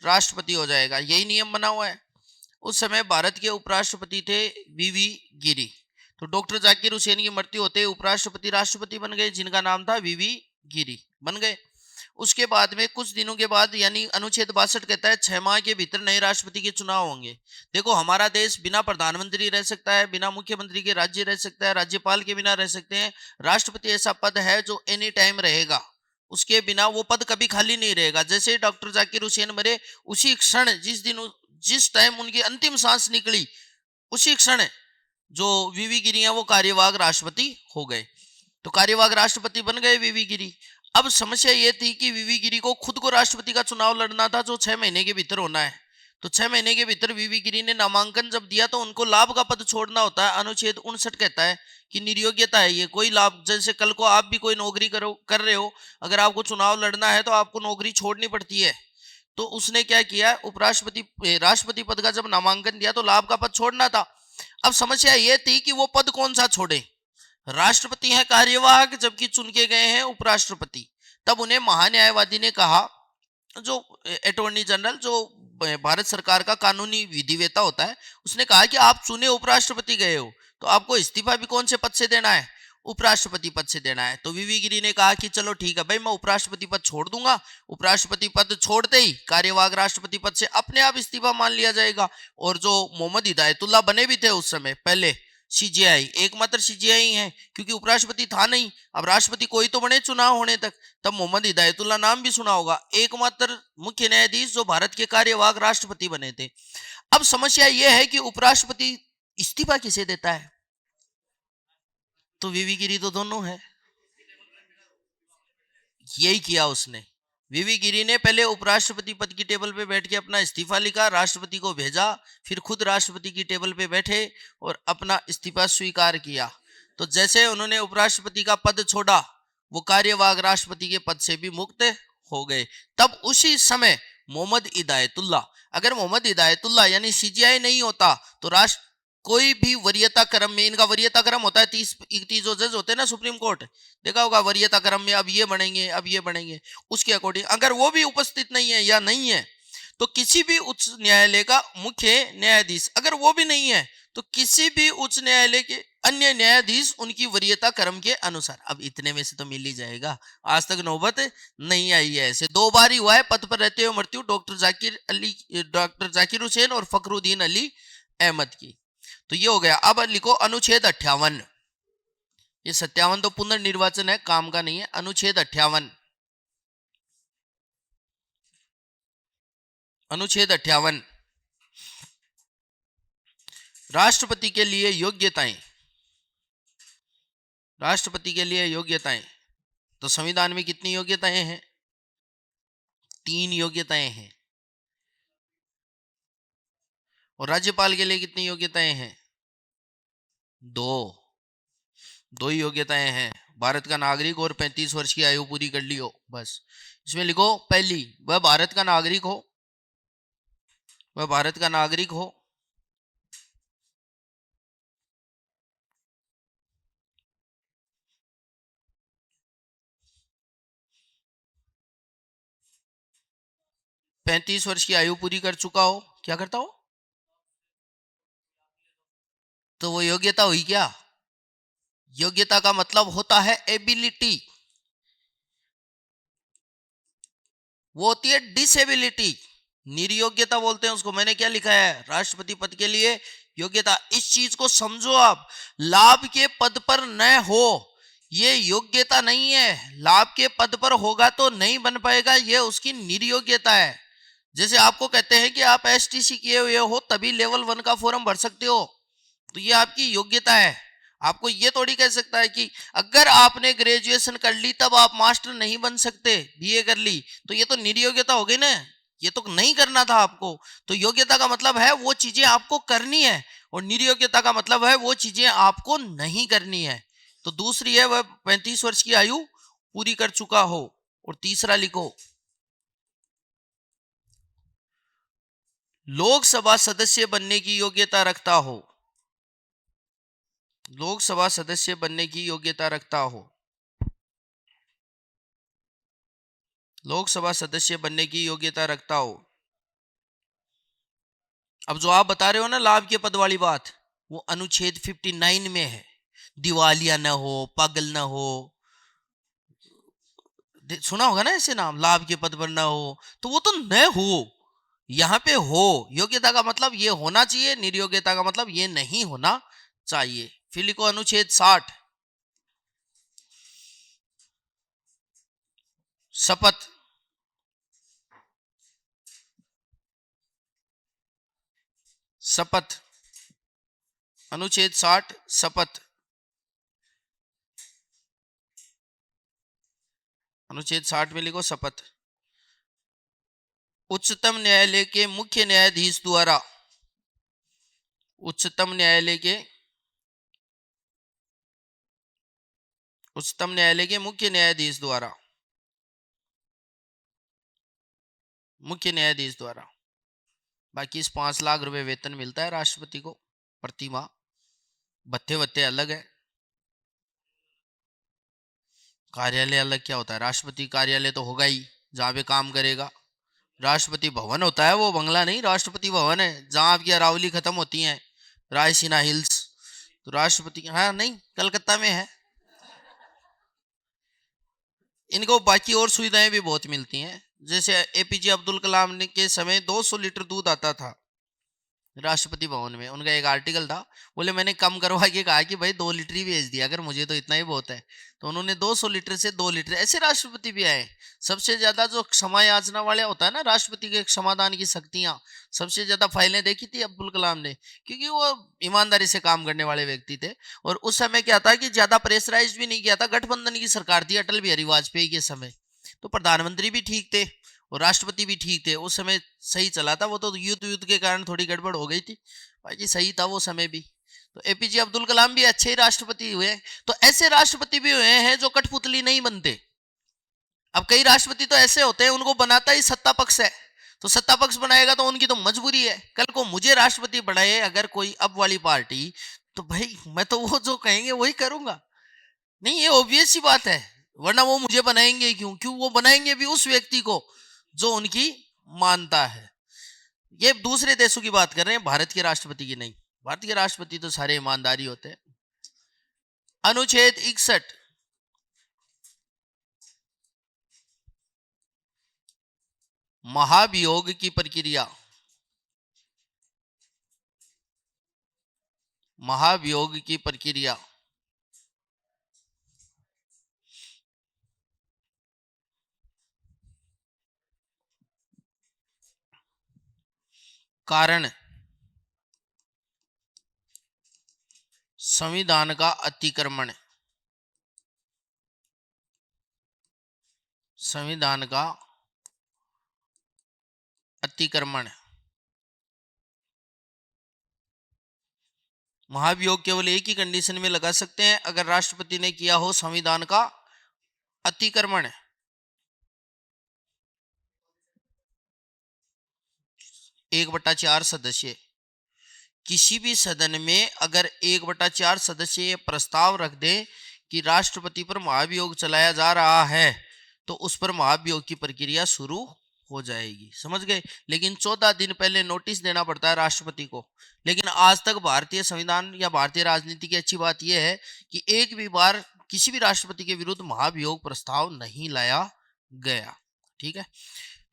राष्ट्रपति हो जाएगा। यही नियम बना हुआ है। उस समय भारत के उपराष्ट्रपति थे वीवी गिरी। तो डॉक्टर जाकिर हुसैन की मृत्यु होते उपराष्ट्रपति राष्ट्रपति बन गए, जिनका नाम था वीवी गिरी, बन गए। उसके बाद में कुछ दिनों के बाद यानी अनुच्छेद 62 कहता है 6 माह के भीतर नए राष्ट्रपति के चुनाव होंगे। देखो हमारा देश बिना प्रधानमंत्री रह सकता है, बिना मुख्यमंत्री के राज्य रह सकता है, राज्यपाल के बिना रह सकते हैं। राष्ट्रपति ऐसा पद है जो एनी टाइम रहेगा, उसके बिना वो पद कभी खाली नहीं रहेगा। जैसे डॉक्टर जाकिर हुसैन मरे उसी क्षण जिस टाइम उनकी अंतिम सांस निकली उसी क्षण जो वीवी गिरी है वो कार्यवाहक राष्ट्रपति हो गए। तो कार्यवाहक राष्ट्रपति बन गए वीवी गिरी। अब समस्या ये थी कि वीवी गिरी को खुद को राष्ट्रपति का चुनाव लड़ना था जो 6 महीने के भीतर होना है। तो 6 महीने के भीतर वीवी गिरी ने नामांकन जब दिया तो उनको लाभ का पद छोड़ना होता है। अनुच्छेद 59 कहता है कि निर्योग्यता है ये, कोई लाभ, जैसे कल को आप भी कोई नौकरी कर रहे हो, अगर आपको चुनाव लड़ना है तो आपको नौकरी छोड़नी पड़ती है। तो उसने क्या किया, राष्ट्रपति पद का जब नामांकन दिया तो लाभ का पद छोड़ना था। अब समस्या ये थी कि वो पद कौन सा छोड़े। राष्ट्रपति है कार्यवाहक जबकि चुन के गए हैं उपराष्ट्रपति। तब उन्हें महान्यायवादी ने कहा, जो अटॉर्नी जनरल जो भारत सरकार का कानूनी विधिवेता होता है, उसने कहा कि आप चुने उपराष्ट्रपति गए हो तो आपको इस्तीफा भी कौन से पद से देना है, उपराष्ट्रपति पद से देना है। तो वीवी गिरी ने कहा कि चलो ठीक है भाई, मैं उपराष्ट्रपति पद छोड़ दूंगा। उपराष्ट्रपति पद छोड़ते ही कार्यवाहक राष्ट्रपति पद से अपने आप इस्तीफा मान लिया जाएगा। और जो मोहम्मद हिदायतुल्लाह बने भी थे उस समय पहले सीजीआई, एकमात्र सीजीआई है क्योंकि उपराष्ट्रपति था नहीं, अब राष्ट्रपति कोई तो बने चुनाव होने तक। तब मोहम्मद हिदायतुल्लाह नाम भी सुना होगा, एकमात्र मुख्य न्यायाधीश जो भारत के कार्यवाहक राष्ट्रपति बने थे। अब समस्या यह है कि उपराष्ट्रपति इस्तीफा किसे देता है, तो वीवी गिरी तो दोनों है। यही किया उसने। वीवी गिरी ने पहले उपराष्ट्रपति पद की टेबल पे बैठ के अपना इस्तीफा लिखा, राष्ट्रपति को भेजा, फिर खुद राष्ट्रपति की टेबल पे बैठे और अपना इस्तीफा स्वीकार किया। तो जैसे उन्होंने उपराष्ट्रपति का पद छोड़ा वो कार्यवाहक राष्ट्रपति के पद से भी मुक्त हो गए। तब उसी समय मोहम्मद हिदायतुल्लाह, अगर मोहम्मद हिदायतुल्लाह यानी सीजीआई नहीं होता तो कोई भी वरीयता क्रम में, इनका वरीयता क्रम होता है 30 जो जज होते हैं ना सुप्रीम कोर्ट, देखा होगा वरीयता क्रम में अब ये बनेंगे अब ये बनेंगे, उसके अकॉर्डिंग अगर वो भी उपस्थित नहीं है या नहीं है तो किसी भी उच्च न्यायालय का मुख्य न्यायाधीश, अगर वो भी नहीं है तो किसी भी उच्च न्यायालय के अन्य न्यायाधीश उनकी वरीयता क्रम के अनुसार। अब इतने में से तो मिल ही जाएगा, आज तक नौबत नहीं आई है। ऐसे 2 बार ही हुआ है पद पर रहते हुए मृत्यु, डॉक्टर जाकिर हुसैन और फखरुद्दीन अली अहमद की। तो ये हो गया। अब लिखो अनुच्छेद 58, ये 57 तो पुनर्निर्वाचन है, काम का नहीं है। अनुच्छेद 58, अनुच्छेद 58 राष्ट्रपति के लिए योग्यताएं, राष्ट्रपति के लिए योग्यताएं। तो संविधान में कितनी योग्यताएं हैं, 3 योग्यताएं हैं। और राज्यपाल के लिए कितनी योग्यताएं हैं, 2 ही योग्यताएं हैं। भारत का नागरिक और 35 वर्ष की आयु पूरी कर ली हो, बस। इसमें लिखो पहली, वह भारत का नागरिक हो, वह भारत का नागरिक हो, पैंतीस वर्ष की आयु पूरी कर चुका हो। क्या करता हो, तो वो योग्यता हुई क्या। योग्यता का मतलब होता है एबिलिटी, वो होती है डिसेबिलिटी। निर्योग्यता बोलते हैं उसको। मैंने क्या लिखा है, राष्ट्रपति पद के लिए योग्यता। इस चीज को समझो आप, लाभ के पद पर न हो ये योग्यता नहीं है, लाभ के पद पर होगा तो नहीं बन पाएगा, ये उसकी निर्योग्यता है। जैसे आपको कहते हैं कि आप एसटीसी किए हुए हो तभी लेवल 1 का फॉर्म भर सकते हो, तो ये आपकी योग्यता है। आपको ये थोड़ी कह सकता है कि अगर आपने ग्रेजुएशन कर ली तब आप मास्टर नहीं बन सकते, बीए कर ली, तो ये तो निर्योग्यता हो गई ना। ये तो नहीं करना था आपको। तो योग्यता का मतलब है वो चीजें आपको करनी है, और निर्योग्यता का मतलब है वो चीजें आपको नहीं करनी है। तो दूसरी है वह 35 वर्ष की आयु पूरी कर चुका हो। और तीसरा लिखो, लोकसभा सदस्य बनने की योग्यता रखता हो। लोकसभा सदस्य बनने की योग्यता रखता हो। लोकसभा सदस्य बनने की योग्यता रखता हो। अब जो आप बता रहे हो ना लाभ के पद वाली बात, वो अनुच्छेद 59 में है। दिवालिया न हो, पागल न हो, सुना होगा ना ऐसे नाम, लाभ के पद पर न हो, तो वो तो न हो, यहां पे हो। योग्यता का मतलब ये होना चाहिए, निर्योग्यता का मतलब ये नहीं होना चाहिए। फिर लिखो अनुच्छेद 60, शपथ। शपथ, अनुच्छेद 60 शपथ। अनुच्छेद 60 में लिखो शपथ। उच्चतम न्यायालय के मुख्य न्यायाधीश द्वारा, उच्चतम न्यायालय के, उच्चतम न्यायालय के मुख्य न्यायाधीश द्वारा, मुख्य न्यायाधीश द्वारा। बाकी इस 5 लाख रुपए वेतन मिलता है राष्ट्रपति को प्रति माह। भत्ते भत्ते अलग है, कार्यालय अलग। क्या होता है, राष्ट्रपति कार्यालय तो होगा ही जहां पे काम करेगा। राष्ट्रपति भवन होता है, वो बंगला नहीं, राष्ट्रपति भवन है जहां आपकी अरावली खत्म होती है, रायसीना हिल्स। तो राष्ट्रपति, हाँ नहीं, कलकत्ता में है। इनको बाकी और सुविधाएं भी बहुत मिलती हैं। जैसे एपीजे अब्दुल कलाम के समय 200 लीटर दूध आता था राष्ट्रपति भवन में। उनका एक आर्टिकल था, बोले मैंने कम करवा के कहा कि भाई 2 लीटर ही भेज दिया अगर, मुझे तो इतना ही बहुत है। तो उन्होंने 200 लीटर से 2 लीटर, ऐसे राष्ट्रपति भी आए। सबसे ज्यादा जो क्षमा याचना वाले होता है ना राष्ट्रपति के क्षमादान की शक्तियां, सबसे ज्यादा फाइलें देखी थी अब्दुल कलाम ने, क्योंकि वो ईमानदारी से काम करने वाले व्यक्ति थे। और उस समय क्या था कि ज्यादा प्रेशराइज भी नहीं किया था, गठबंधन की सरकार थी अटल बिहारी वाजपेयी के समय, तो प्रधानमंत्री भी ठीक थे और राष्ट्रपति भी ठीक थे उस समय, सही चला था। वो तो युद्ध युद्ध के कारण थोड़ी गड़बड़ हो गई थी, बाकी सही था वो समय भी। तो एपीजे अब्दुल कलाम भी अच्छे ही राष्ट्रपति हुए। तो ऐसे राष्ट्रपति भी हुए हैं जो कठपुतली नहीं बनते। अब कई राष्ट्रपति तो ऐसे होते हैं उनको बनाता ही सत्ता पक्ष है, तो सत्ता पक्ष बनाएगा तो उनकी तो मजबूरी है। कल को मुझे राष्ट्रपति बनाए अगर कोई अब वाली पार्टी, तो भाई मैं तो वो जो कहेंगे वही करूंगा। नहीं, ये ऑब्वियस सी बात है, वरना वो मुझे बनाएंगे क्यों? क्यों वो बनाएंगे भी उस व्यक्ति को जो उनकी मानता है। ये दूसरे देशों की बात कर रहे हैं, भारत के राष्ट्रपति की नहीं। भारत के राष्ट्रपति तो सारे ईमानदारी होते हैं। अनुच्छेद 61, महाभियोग की प्रक्रिया। महाभियोग की प्रक्रिया। कारण, संविधान का अतिक्रमण। संविधान का अतिक्रमण। महाभियोग केवल एक ही कंडीशन में लगा सकते हैं, अगर राष्ट्रपति ने किया हो संविधान का अतिक्रमण। 1/4 सदस्य, किसी भी सदन में अगर 1/4 सदस्य ये प्रस्ताव रख दे कि राष्ट्रपति पर महाभियोग चलाया जा रहा है, तो उस पर महाभियोग की प्रक्रिया शुरू हो जाएगी। समझ गए? लेकिन 14 दिन पहले नोटिस देना पड़ता है राष्ट्रपति को। लेकिन आज तक भारतीय संविधान या भारतीय राजनीति की अच्छी बात यह है कि एक भी बार किसी भी राष्ट्रपति के विरुद्ध महाभियोग प्रस्ताव नहीं लाया गया। ठीक है,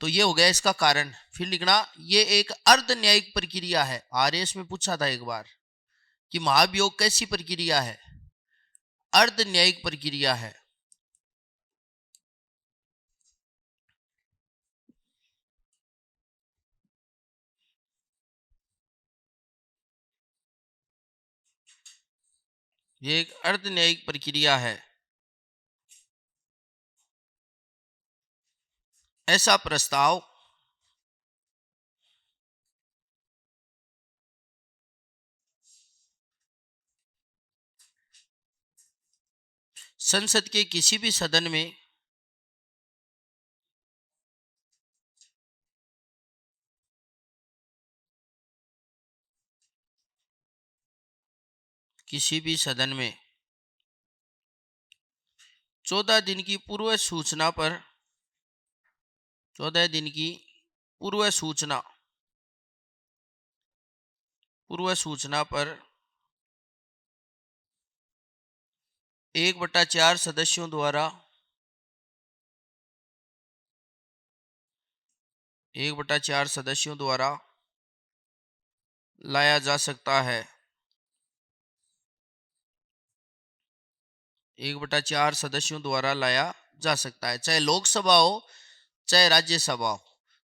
तो ये हो गया इसका कारण। फिर लिखना, ये एक अर्ध न्यायिक प्रक्रिया है। आरएस में पूछा था एक बार कि महाभियोग कैसी प्रक्रिया है? अर्ध न्यायिक प्रक्रिया है। ये एक अर्धन्यायिक प्रक्रिया है। ऐसा प्रस्ताव संसद के किसी भी सदन में किसी भी सदन में 14 दिन की पूर्व सूचना पर 14 दिन की पूर्व सूचना पर 1/4 सदस्यों द्वारा 1/4 सदस्यों द्वारा लाया जा सकता है। 1/4 सदस्यों द्वारा लाया जा सकता है, चाहे लोकसभा हो चाहे राज्यसभा हो।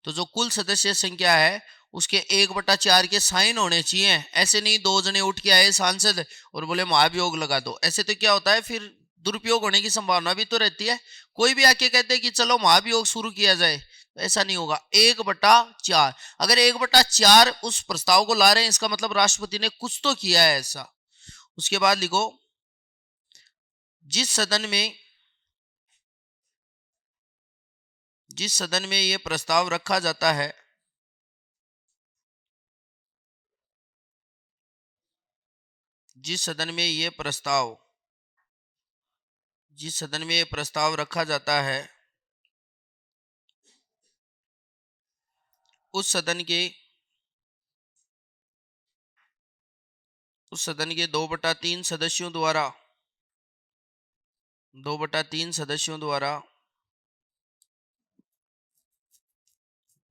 तो जो कुल सदस्य संख्या है उसके 1/4 के साइन होने चाहिए। ऐसे नहीं दो जने उठ के आए सांसद और बोले महाभियोग लगा दो, ऐसे तो क्या होता है फिर दुरुपयोग होने की संभावना भी तो रहती है। कोई भी आके कहते हैं कि चलो महाभियोग शुरू किया जाए, तो ऐसा नहीं होगा। 1/4, अगर 1/4 उस प्रस्ताव को ला रहे हैं इसका मतलब राष्ट्रपति ने कुछ तो किया है ऐसा। उसके बाद लिखो, जिस सदन में यह प्रस्ताव रखा जाता है, जिस सदन में यह प्रस्ताव रखा जाता है उस सदन के 2/3 सदस्यों द्वारा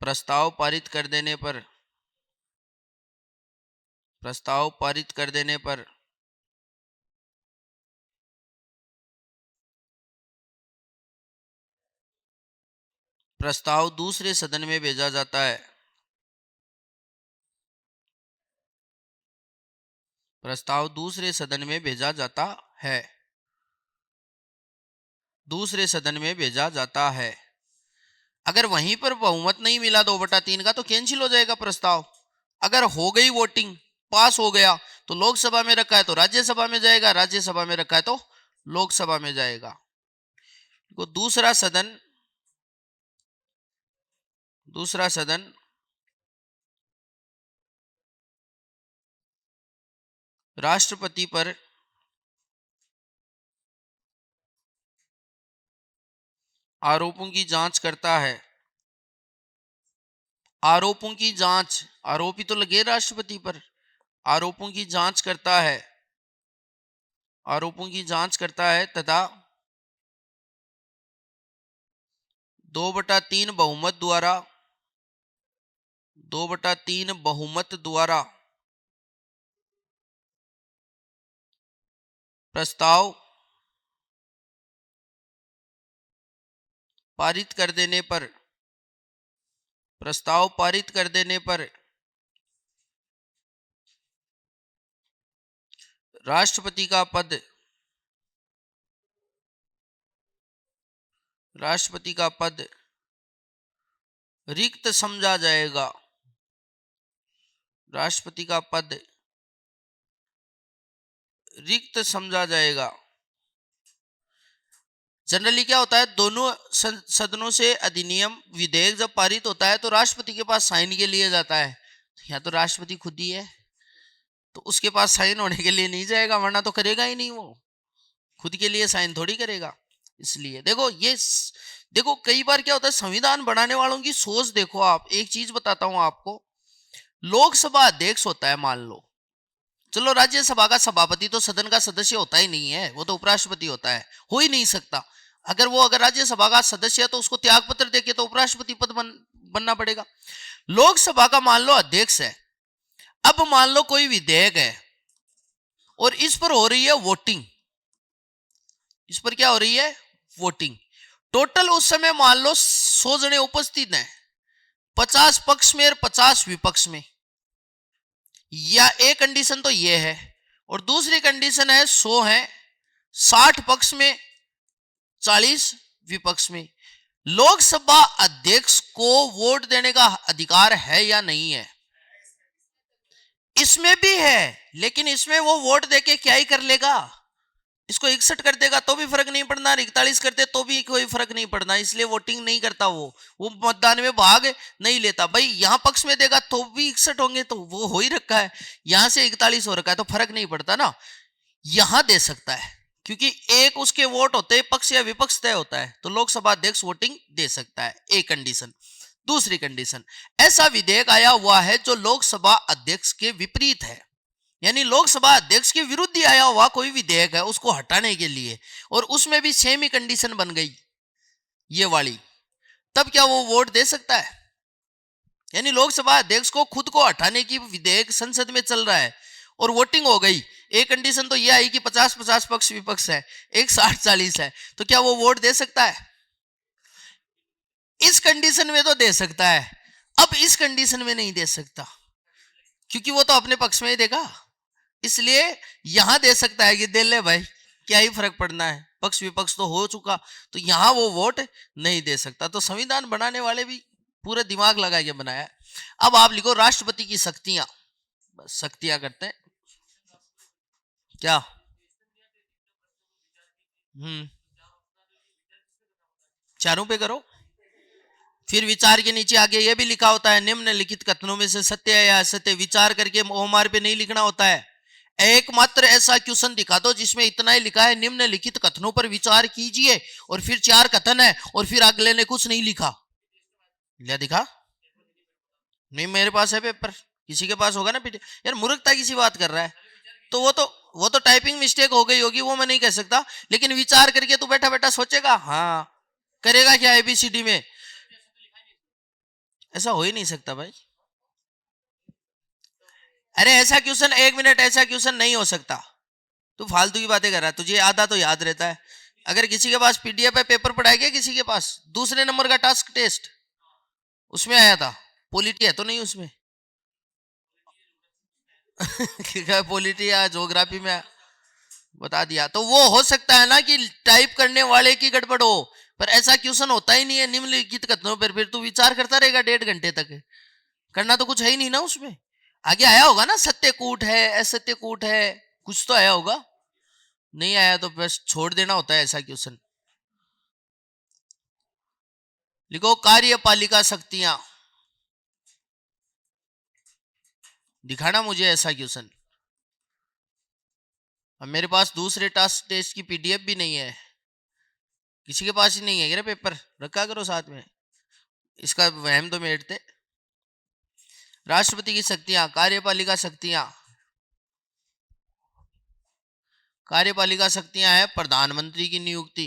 प्रस्ताव पारित कर देने पर प्रस्ताव दूसरे सदन में भेजा जाता है। प्रस्ताव दूसरे सदन में भेजा जाता है। अगर वहीं पर बहुमत नहीं मिला 2/3 का तो कैंसिल हो जाएगा प्रस्ताव। अगर हो गई वोटिंग, पास हो गया, तो लोकसभा में रखा है तो राज्यसभा में जाएगा, राज्यसभा में रखा है तो लोकसभा में जाएगा। तो दूसरा सदन राष्ट्रपति पर आरोपों की जांच करता है। आरोपी तो लगे राष्ट्रपति पर, आरोपों की जांच करता है तथा 2/3 बहुमत द्वारा प्रस्ताव पारित कर देने पर राष्ट्रपति का पद रिक्त समझा जाएगा। राष्ट्रपति का पद रिक्त समझा जाएगा। जनरली क्या होता है, दोनों सदनों से अधिनियम विधेयक जब पारित होता है तो राष्ट्रपति के पास साइन के लिए जाता है। या तो राष्ट्रपति खुद ही है तो उसके पास साइन होने के लिए नहीं जाएगा, वरना तो करेगा ही नहीं, वो खुद के लिए साइन थोड़ी करेगा। इसलिए देखो कई बार क्या होता है, संविधान बनाने वालों की सोच देखो आप। एक चीज बताता हूं आपको, लोकसभा अध्यक्ष होता है मान लो, चलो राज्यसभा का सभापति तो सदन का सदस्य होता ही नहीं है, वो तो उपराष्ट्रपति होता है, हो ही नहीं सकता। अगर राज्यसभा का सदस्य है तो उसको त्याग पत्र देके तो उपराष्ट्रपति पद बनना पड़ेगा। लोकसभा का मान लो अध्यक्ष है। अब मान लो कोई विधेयक है और इस पर हो रही है वोटिंग, इस पर क्या हो रही है, वोटिंग। टोटल उस समय मान लो 100 जने उपस्थित हैं, 50 पक्ष में और 50 विपक्ष में। या एक कंडीशन तो यह है, और दूसरी कंडीशन है 100 है, 60 पक्ष में 40 विपक्ष में। लोकसभा अध्यक्ष को वोट देने का अधिकार है या नहीं है? इसमें भी है, लेकिन इसमें वो वोट देके क्या ही कर लेगा? इसको 61 कर देगा तो भी फर्क नहीं पड़ना, 41 करते तो भी कोई फर्क नहीं पड़ना, इसलिए वोटिंग नहीं करता वो मतदान में भाग नहीं लेता। भाई यहां पक्ष में देगा तो भी 61 होंगे, तो वो हो ही रखा है, यहां से 41 हो रखा है, तो फर्क नहीं पड़ता ना। यहां दे सकता है, क्योंकि एक उसके वोट होते हैं, पक्ष या विपक्ष तय होता है, तो लोकसभा अध्यक्ष वोटिंग दे सकता है, एक कंडीशन। दूसरी कंडीशन, ऐसा विधेयक आया हुआ है जो लोकसभा अध्यक्ष के विपरीत है, यानी लोकसभा अध्यक्ष के विरुद्ध ही आया हुआ कोई विधेयक है, उसको हटाने के लिए, और उसमें भी सेम ही कंडीशन बन गई ये वाली, तब क्या वो वोट दे सकता है? यानी लोकसभा अध्यक्ष को खुद को हटाने की विधेयक संसद में चल रहा है और वोटिंग हो गई, एक कंडीशन तो ये आई कि 50-50 पक्ष विपक्ष है, एक 60-40 है, तो क्या वो वोट दे सकता है? इस कंडीशन में तो दे सकता है, अब इस कंडीशन में नहीं दे सकता, क्योंकि वो तो अपने पक्ष में ही देगा, इसलिए यहां दे सकता है कि दे ले भाई, क्या ही फर्क पड़ना है, पक्ष विपक्ष तो हो चुका, तो यहां वो वोट नहीं दे सकता। तो संविधान बनाने वाले भी पूरे दिमाग लगा के बनाया। अब आप लिखो राष्ट्रपति की शक्तियां, बस शक्तियां करते हैं क्या? हम्म, चारों पे करो। फिर विचार के नीचे आगे ये भी लिखा होता है, निम्नलिखित कथनों में से सत्य है या असत्य, विचार करके ओमार पे नहीं लिखना होता है। एकमात्र ऐसा क्वेश्चन दिखा दो जिसमें इतना ही लिखा है, निम्नलिखित कथनों पर विचार कीजिए, और फिर 4 कथन है, और फिर अगले ने कुछ नहीं लिखा। लिया दिखा? नहीं, मेरे पास है पेपर, किसी के पास होगा ना पीटी। यार मूर्खता की सी बात कर रहा है, तो वो तो टाइपिंग मिस्टेक हो गई होगी, वो मैं नहीं कह सकता, लेकिन विचार करके तू बैठा बैठा सोचेगा, हाँ करेगा क्या एबीसीडी में? ऐसा हो ही नहीं सकता भाई। अरे ऐसा क्वेश्चन, 1 मिनट, ऐसा क्वेश्चन नहीं हो सकता। तू फालतू की बातें कर रहा है, तुझे आधा तो याद रहता है। अगर किसी के पास पीडीएफ है, पेपर पढ़ाया गया किसी के पास, दूसरे नंबर का टास्क टेस्ट उसमें आया था, पॉलिटी है तो नहीं उसमें? पॉलिटी या ज्योग्राफी में बता दिया, तो वो हो सकता है ना कि टाइप करने वाले की गड़बड़ हो, पर ऐसा क्वेश्चन होता ही नहीं है निम्नलिखित कथनों पर, फिर तू विचार करता रहेगा 1.5 घंटे तक, करना तो कुछ है ही नहीं ना उसमें। आगे आया होगा ना, सत्यकूट है, असत्यकूट है, कुछ तो आया होगा, नहीं आया तो बस छोड़ देना होता है ऐसा क्वेश्चन। लिखो कार्यपालिका शक्तियां, दिखाना मुझे ऐसा क्वेश्चन। अब मेरे पास दूसरे टास्क टेस्ट की पीडीएफ भी नहीं है, किसी के पास ही नहीं है, क्या पेपर रखा करो साथ में, इसका वहम तो मेटते। राष्ट्रपति की शक्तियां, कार्यपालिका शक्तियां, कार्यपालिका शक्तियां है प्रधानमंत्री की नियुक्ति,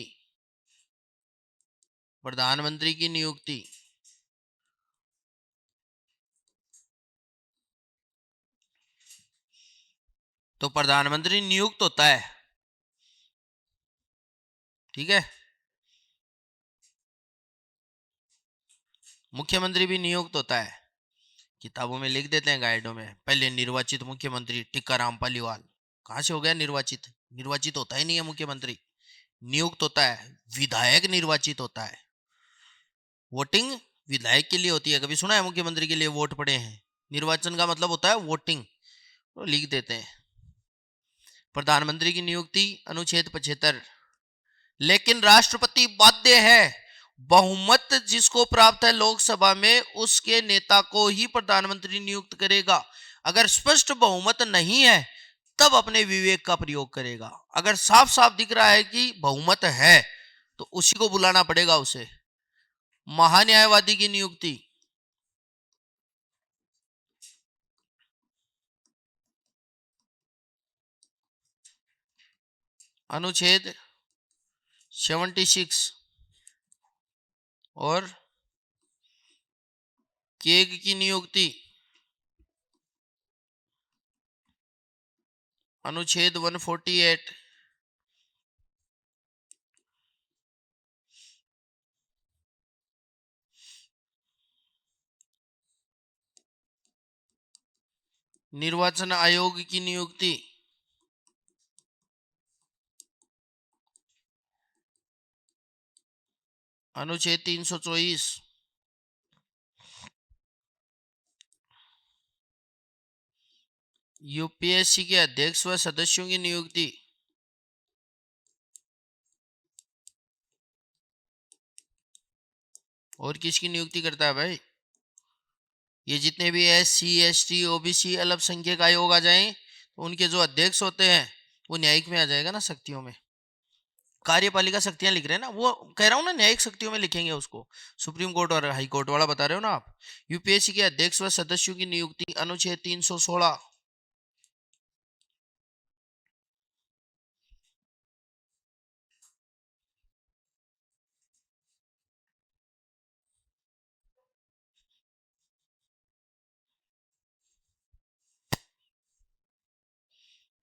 प्रधानमंत्री की नियुक्ति, तो प्रधानमंत्री नियुक्त होता है, ठीक है। मुख्यमंत्री भी नियुक्त होता है, किताबों में लिख देते हैं, गाइडों में, पहले निर्वाचित मुख्यमंत्री टिक्काराम पालीवाल, कहां से हो गया निर्वाचित? निर्वाचित होता ही नहीं है मुख्यमंत्री, नियुक्त होता है। विधायक निर्वाचित होता है, वोटिंग विधायक के लिए होती है, कभी सुना है मुख्यमंत्री के लिए वोट पड़े हैं? निर्वाचन का मतलब होता है वोटिंग, तो लिख देते हैं। प्रधानमंत्री की नियुक्ति अनुच्छेद 75, लेकिन राष्ट्रपति बाध्य है, बहुमत जिसको प्राप्त है लोकसभा में उसके नेता को ही प्रधानमंत्री नियुक्त करेगा। अगर स्पष्ट बहुमत नहीं है तब अपने विवेक का प्रयोग करेगा, अगर साफ साफ दिख रहा है कि बहुमत है तो उसी को बुलाना पड़ेगा उसे। महान्यायवादी की नियुक्ति, अनुच्छेद 76, और केग की नियुक्ति अनुच्छेद 148, निर्वाचन आयोग की नियुक्ति अनुच्छेद 324। यूपीएससी के अध्यक्ष व सदस्यों की नियुक्ति। और किसकी नियुक्ति करता है भाई? ये जितने भी SC ST OBC अल्पसंख्यक आयोग आ जाएं तो उनके जो अध्यक्ष होते हैं वो न्यायिक में आ जाएगा ना, शक्तियों में। कार्यपालिका शक्तियां लिख रहे हैं ना, वो कह रहा हूं ना, न्यायिक शक्तियों में लिखेंगे उसको। सुप्रीम कोर्ट और हाई कोर्ट वाला बता रहे हो ना आप। यूपीएससी के अध्यक्ष व सदस्यों की नियुक्ति, अनुच्छेद 316।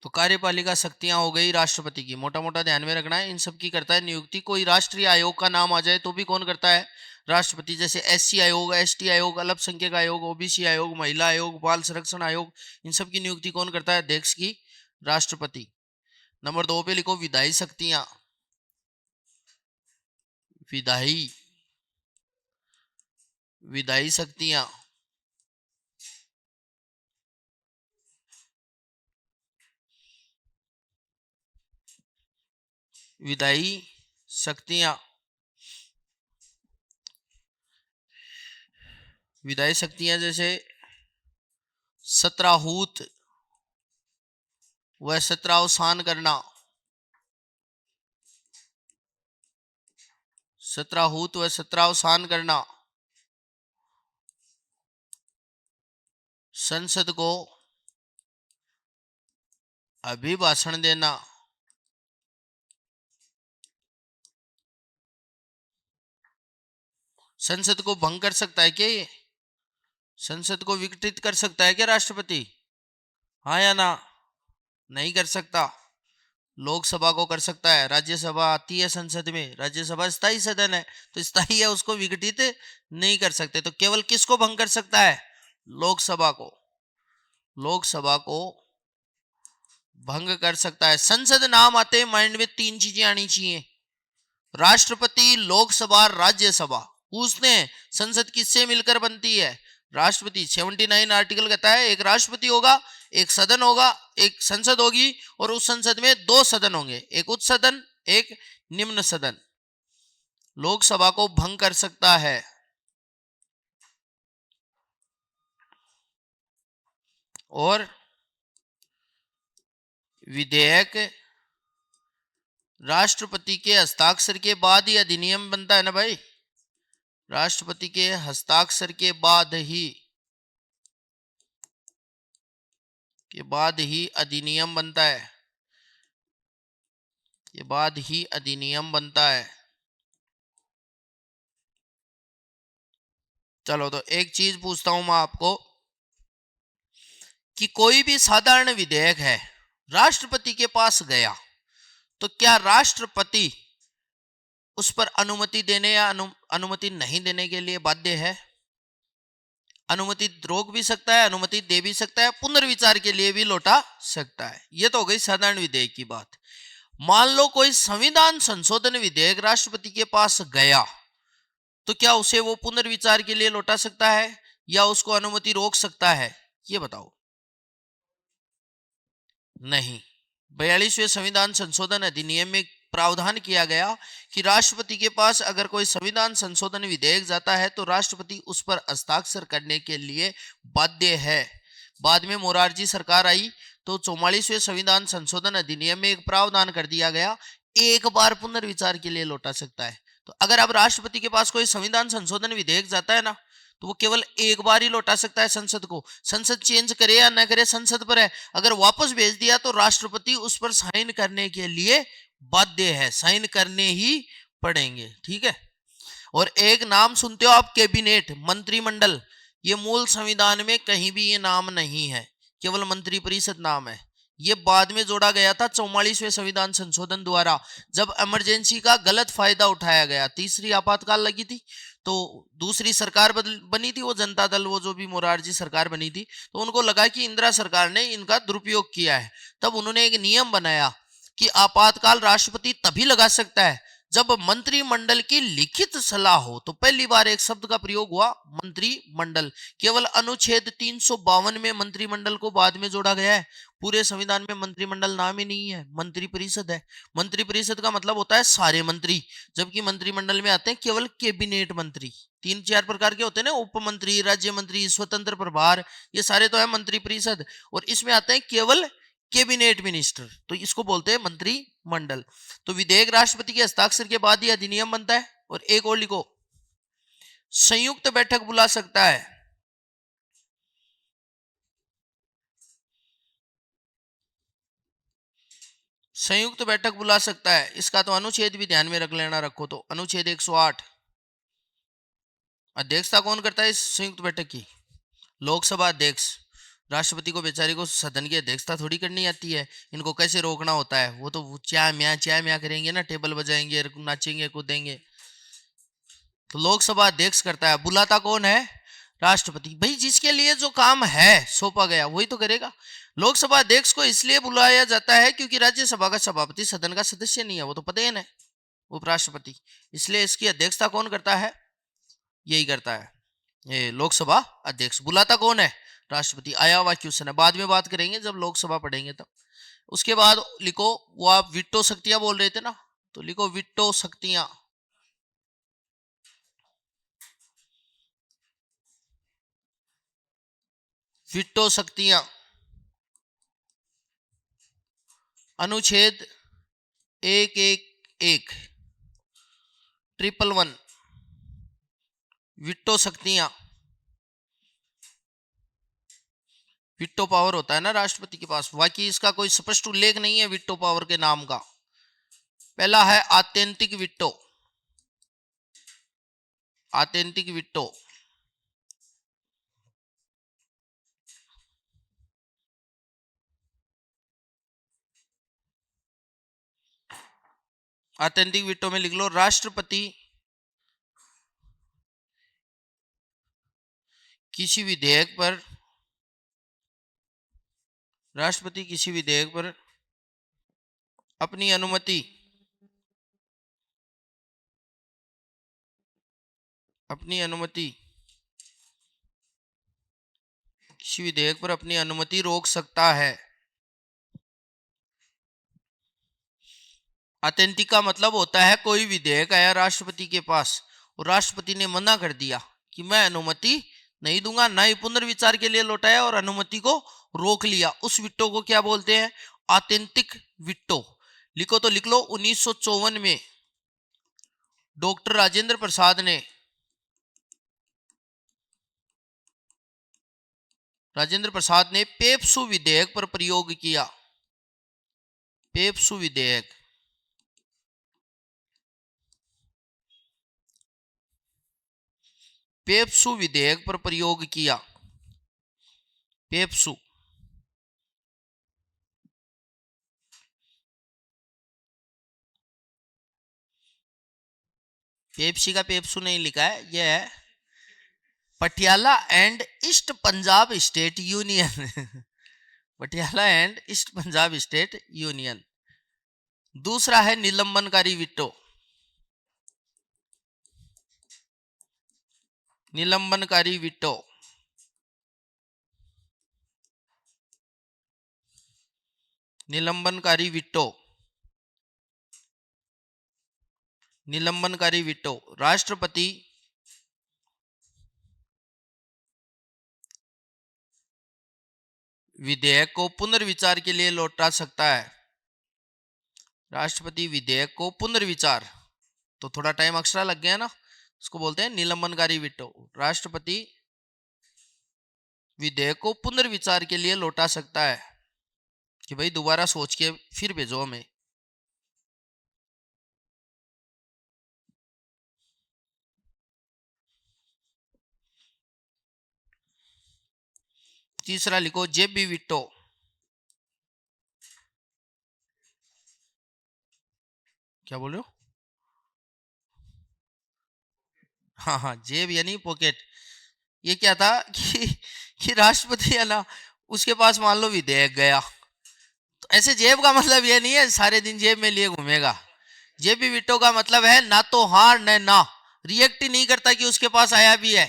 तो कार्यपालिका शक्तियां हो गई राष्ट्रपति की, मोटा मोटा ध्यान में रखना है। इन सब की करता है नियुक्ति। कोई राष्ट्रीय आयोग का नाम आ जाए तो भी कौन करता है? राष्ट्रपति। जैसे SC आयोग, ST आयोग, अल्पसंख्यक आयोग, OBC आयोग, महिला आयोग, बाल संरक्षण आयोग, इन सब की नियुक्ति कौन करता है? अध्यक्ष की, राष्ट्रपति। नंबर 2 पे लिखो विधायी शक्तियां। विधायी विधायी शक्तियां। विधायी शक्तियां। विधायी शक्तियां जैसे सत्राहूत व सत्रावसान करना। सत्राहूत व सत्रावसान करना। संसद को अभिभाषण देना। संसद को भंग कर सकता है क्या ये? संसद को विघटित कर सकता है क्या राष्ट्रपति? हाँ या ना? नहीं कर सकता। लोकसभा को कर सकता है। राज्यसभा आती है संसद में, राज्यसभा स्थायी सदन है तो स्थायी है, उसको विघटित नहीं कर सकते। तो केवल किसको भंग कर सकता है? लोकसभा को। लोकसभा को भंग कर सकता है। संसद नाम आते ही माइंड में 3 चीजें आनी चाहिए: राष्ट्रपति, लोकसभा, राज्यसभा। पूछते हैं संसद किससे मिलकर बनती है? राष्ट्रपति। 79 आर्टिकल कहता है एक राष्ट्रपति होगा, एक सदन होगा, एक संसद होगी, और उस संसद में 2 सदन होंगे, एक उच्च सदन, एक निम्न सदन। लोकसभा को भंग कर सकता है। और विधेयक राष्ट्रपति के हस्ताक्षर के बाद ही अधिनियम बनता है ना भाई। राष्ट्रपति के हस्ताक्षर के बाद ही अधिनियम बनता है। के बाद ही अधिनियम बनता है। चलो तो एक चीज पूछता हूं मैं आपको कि कोई भी साधारण विधेयक है, राष्ट्रपति के पास गया तो क्या राष्ट्रपति उस पर अनुमति देने या अनुमति नहीं देने के लिए बाध्य है? अनुमति रोक भी सकता है, अनुमति दे भी सकता है, पुनर्विचार के लिए भी लौटा सकता है। यह तो हो गई साधारण विधेयक की बात। मान लो कोई संविधान संशोधन विधेयक राष्ट्रपति के पास गया तो क्या उसे वो पुनर्विचार के लिए लौटा सकता है या उसको अनुमति रोक सकता है? ये बताओ। नहीं। 42वें संविधान संशोधन अधिनियम में प्रावधान किया गया कि राष्ट्रपति के पास अगर कोई संविधान संशोधन विधेयक जाता है तो राष्ट्रपति उस पर हस्ताक्षर करने के लिए बाध्य है। बाद में मोरारजी सरकार आई तो 44वें संविधान संशोधन अधिनियम में एक प्रावधान कर दिया गया, एक बार पुनर्विचार के लिए लौटा सकता है। तो अगर अब राष्ट्रपति के पास कोई संविधान संशोधन विधेयक जाता है ना तो वो केवल एक बार ही लौटा सकता है संसद को। संसद चेंज करे या न करे संसद पर है। अगर वापस भेज दिया तो राष्ट्रपति उस पर साइन करने के लिए बाध्य है, साइन करने ही पड़ेंगे। ठीक है। और एक नाम सुनते हो आप, कैबिनेट, मंत्रिमंडल। ये मूल संविधान में कहीं भी ये नाम नहीं है, केवल मंत्रिपरिषद नाम है। ये बाद में जोड़ा गया था 44वें संविधान संशोधन द्वारा, जब इमरजेंसी का गलत फायदा उठाया गया। तीसरी आपातकाल लगी थी तो दूसरी सरकार बनी थी, वो जनता दल, वो जो भी मोरारजी सरकार बनी थी, तो उनको लगा कि इंदिरा सरकार ने इनका दुरुपयोग किया है। तब उन्होंने एक नियम बनाया कि आपातकाल राष्ट्रपति तभी लगा सकता है जब मंत्रिमंडल की लिखित सलाह हो तो पहली बार एक शब्द का प्रयोग हुआ मंत्रिमंडल। केवल अनुच्छेद 352 में मंत्रिमंडल को बाद में जोड़ा गया है। पूरे संविधान में मंत्रिमंडल नाम ही नहीं है, मंत्रिपरिषद है। मंत्रिपरिषद का मतलब होता है सारे मंत्री, जबकि मंत्रिमंडल में आते हैं केवल कैबिनेट मंत्री। 3-4 प्रकार के होते हैं ना, उप मंत्री, राज्य मंत्री, स्वतंत्र प्रभार, ये सारे तो है मंत्रिपरिषद। और इसमें आते हैं केवल कैबिनेट मिनिस्टर, तो इसको बोलते हैं मंत्रिमंडल। तो विधेयक राष्ट्रपति के हस्ताक्षर के बाद ही अधिनियम बनता है। और एक और लिखो, संयुक्त बैठक बुला सकता है। संयुक्त बैठक बुला सकता है, इसका तो अनुच्छेद भी ध्यान में रख लेना। रखो तो अनुच्छेद 108। अध्यक्षता कौन करता है इस संयुक्त बैठक की? लोकसभा अध्यक्ष। राष्ट्रपति को बेचारे को सदन की अध्यक्षता थोड़ी करनी आती है। इनको कैसे रोकना होता है, वो तो च्या म्या करेंगे ना, टेबल बजाएंगे, नाचेंगे, कूदेंगे। तो लोकसभा अध्यक्ष करता है। बुलाता कौन है? राष्ट्रपति। भाई जिसके लिए जो काम है सौंपा गया वही तो करेगा। लोकसभा अध्यक्ष को इसलिए बुलाया जाता है क्योंकि राज्यसभा का सभापति सदन का सदस्य नहीं है, वो तो पता ही ना, उपराष्ट्रपति। इसलिए इसकी अध्यक्षता कौन करता है? यही करता है, ये लोकसभा अध्यक्ष। बुलाता कौन है? राष्ट्रपति। आया हुआ क्वेश्चन है, बाद में बात करेंगे जब लोकसभा पढ़ेंगे तब। उसके बाद लिखो, वो आप विटो शक्तियां बोल रहे थे ना, तो लिखो विटो शक्तियां। विटो शक्तियां अनुच्छेद 111 111 विटो शक्तियां। विटो पावर होता है ना राष्ट्रपति के पास, बाकी इसका कोई स्पष्ट उल्लेख नहीं है विटो पावर के नाम का। पहला है आत्यंतिक विटो। आत्यंतिक विटो, आत्यंतिक विटो में लिख लो, राष्ट्रपति किसी विधेयक पर, राष्ट्रपति किसी विधेयक पर अपनी अनुमति, अपनी अनुमति, किसी विधेयक पर अपनी अनुमति रोक सकता है। आत्यंतिक का मतलब होता है कोई विधेयक आया राष्ट्रपति के पास और राष्ट्रपति ने मना कर दिया कि मैं अनुमति नहीं दूंगा, ना ही पुनर्विचार के लिए लौटाया और अनुमति को रोक लिया, उस विट्टो को क्या बोलते हैं? आत्यंतिक विट्टो। लिखो तो लिख लो, 1954 में डॉक्टर राजेंद्र प्रसाद ने, राजेंद्र प्रसाद ने पेप्सू विधेयक पर प्रयोग किया। पेप्सू विधेयक, पेप्सू विधेयक पर प्रयोग किया। पेप्सू, पेप्सी का पेप्सू नहीं लिखा है, यह है Patiala and east Punjab state union. Patiala and east Punjab state union. दूसरा है निलंबनकारी विट्टो। निलंबनकारी विट्टो, निलंबनकारी विट्टो, निलंबनकारी विट्टो। राष्ट्रपति विधेयक को पुनर्विचार के लिए लौटा सकता है। राष्ट्रपति विधेयक को पुनर्विचार, तो थोड़ा टाइम एक्स्ट्रा लग गया ना, इसको बोलते हैं निलंबनकारी विट्टो। राष्ट्रपति विधेयक को पुनर्विचार के लिए लौटा सकता है कि भाई दोबारा सोच के फिर भेजो हमें। तीसरा लिखो, जेबी विट्टो। क्या बोल रहे हो? हाँ हाँ, जेब यानी पॉकेट। ये क्या था कि राष्ट्रपति है ना, उसके पास मान लो विधेयक गया, तो ऐसे जेब का मतलब ये नहीं है सारे दिन जेब में लिए घूमेगा। जे बी वीटो का मतलब है ना तो हाँ न ना, रिएक्ट ही नहीं करता कि उसके पास आया भी है।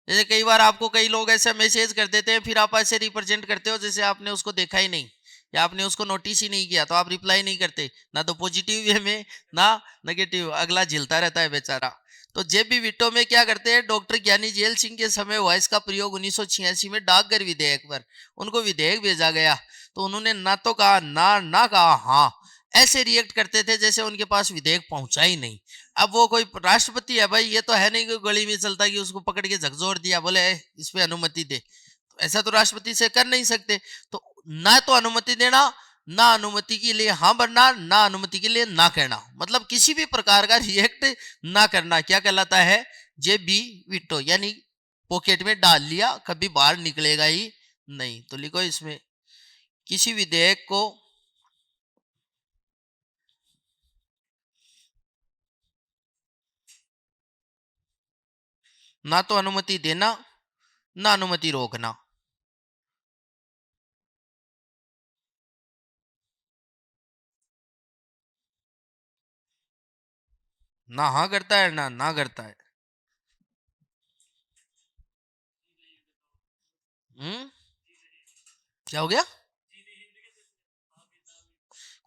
जैसे कई बार आपको कई लोग ऐसे मैसेज कर देते हैं, फिर आप ऐसे रिप्रेजेंट करते हो जैसे आपने उसको देखा ही नहीं या आपने उसको नोटिस ही नहीं किया, तो आप रिप्लाई नहीं करते, ना तो पॉजिटिव वे में ना नेगेटिव, अगला झिलता रहता है बेचारा। तो जेबी विटो में क्या करते हैं, डॉक्टर ज्ञानी जेल सिंह के समय हुआ इसका प्रयोग 1986 में डाकघर विधेयक पर, उनको विधेयक भेजा गया, तो उन्होंने ना तो कहा ना, ना कहा हाँ, ऐसे रिएक्ट करते थे जैसे उनके पास विधेयक पहुंचा ही नहीं। अब वो कोई राष्ट्रपति है भाई, ये तो है नहीं कि गली में चलता कि उसको पकड़ के झकझोर दिया, बोले इस पे अनुमति दे, तो ऐसा तो राष्ट्रपति से कर नहीं सकते। तो ना तो अनुमति देना, ना अनुमति के लिए हाँ बनना, ना अनुमति के लिए ना कहना, मतलब किसी भी प्रकार का रिएक्ट ना करना क्या कहलाता है, जे बी विटो, यानी पॉकेट में डाल लिया, कभी बाहर निकलेगा ही नहीं। तो लिखो इसमें किसी विधेयक को ना तो अनुमति देना, ना अनुमति रोकना। ना हाँ करता है ना ना करता है। क्या हो गया?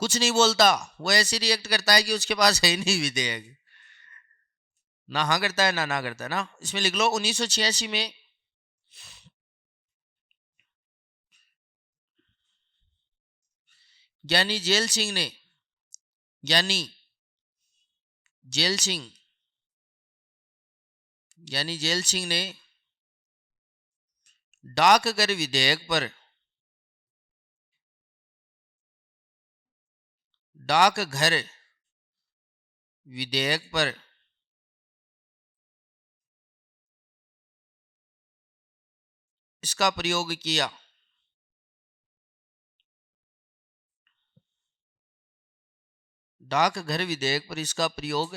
कुछ नहीं बोलता, वो ऐसे रिएक्ट करता है कि उसके पास है ही नहीं विधेयक। ना हाँ करता है ना ना करता है ना। इसमें लिख लो 1986 में ज्ञानी जेल सिंह ने, ज्ञानी जेल सिंह, ज्ञानी जेल सिंह ने डाकघर विधेयक पर, डाकघर विधेयक पर इसका प्रयोग किया। डाकघर विधेयक पर इसका प्रयोग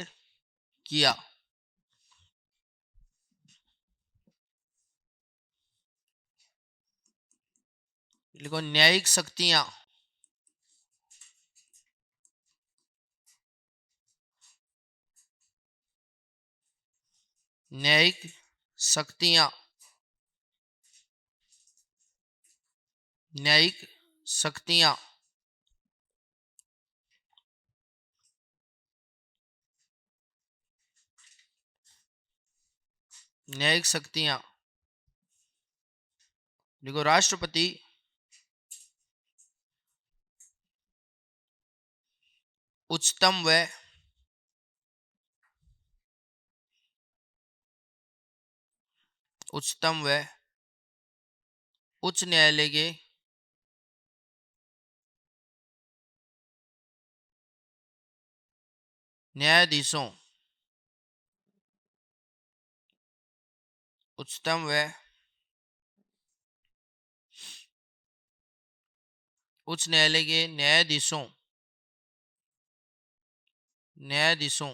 किया। लिखो न्यायिक शक्तियां, न्यायिक शक्तियां, न्यायिक शक्तियां न्यायिक शक्तियां देखो राष्ट्रपति, उच्चतम व उच्चतम व उच्च न्यायालय के न्यायाधीशों, उच्चतम व उच्च न्यायालय के न्यायाधीशों, न्यायाधीशों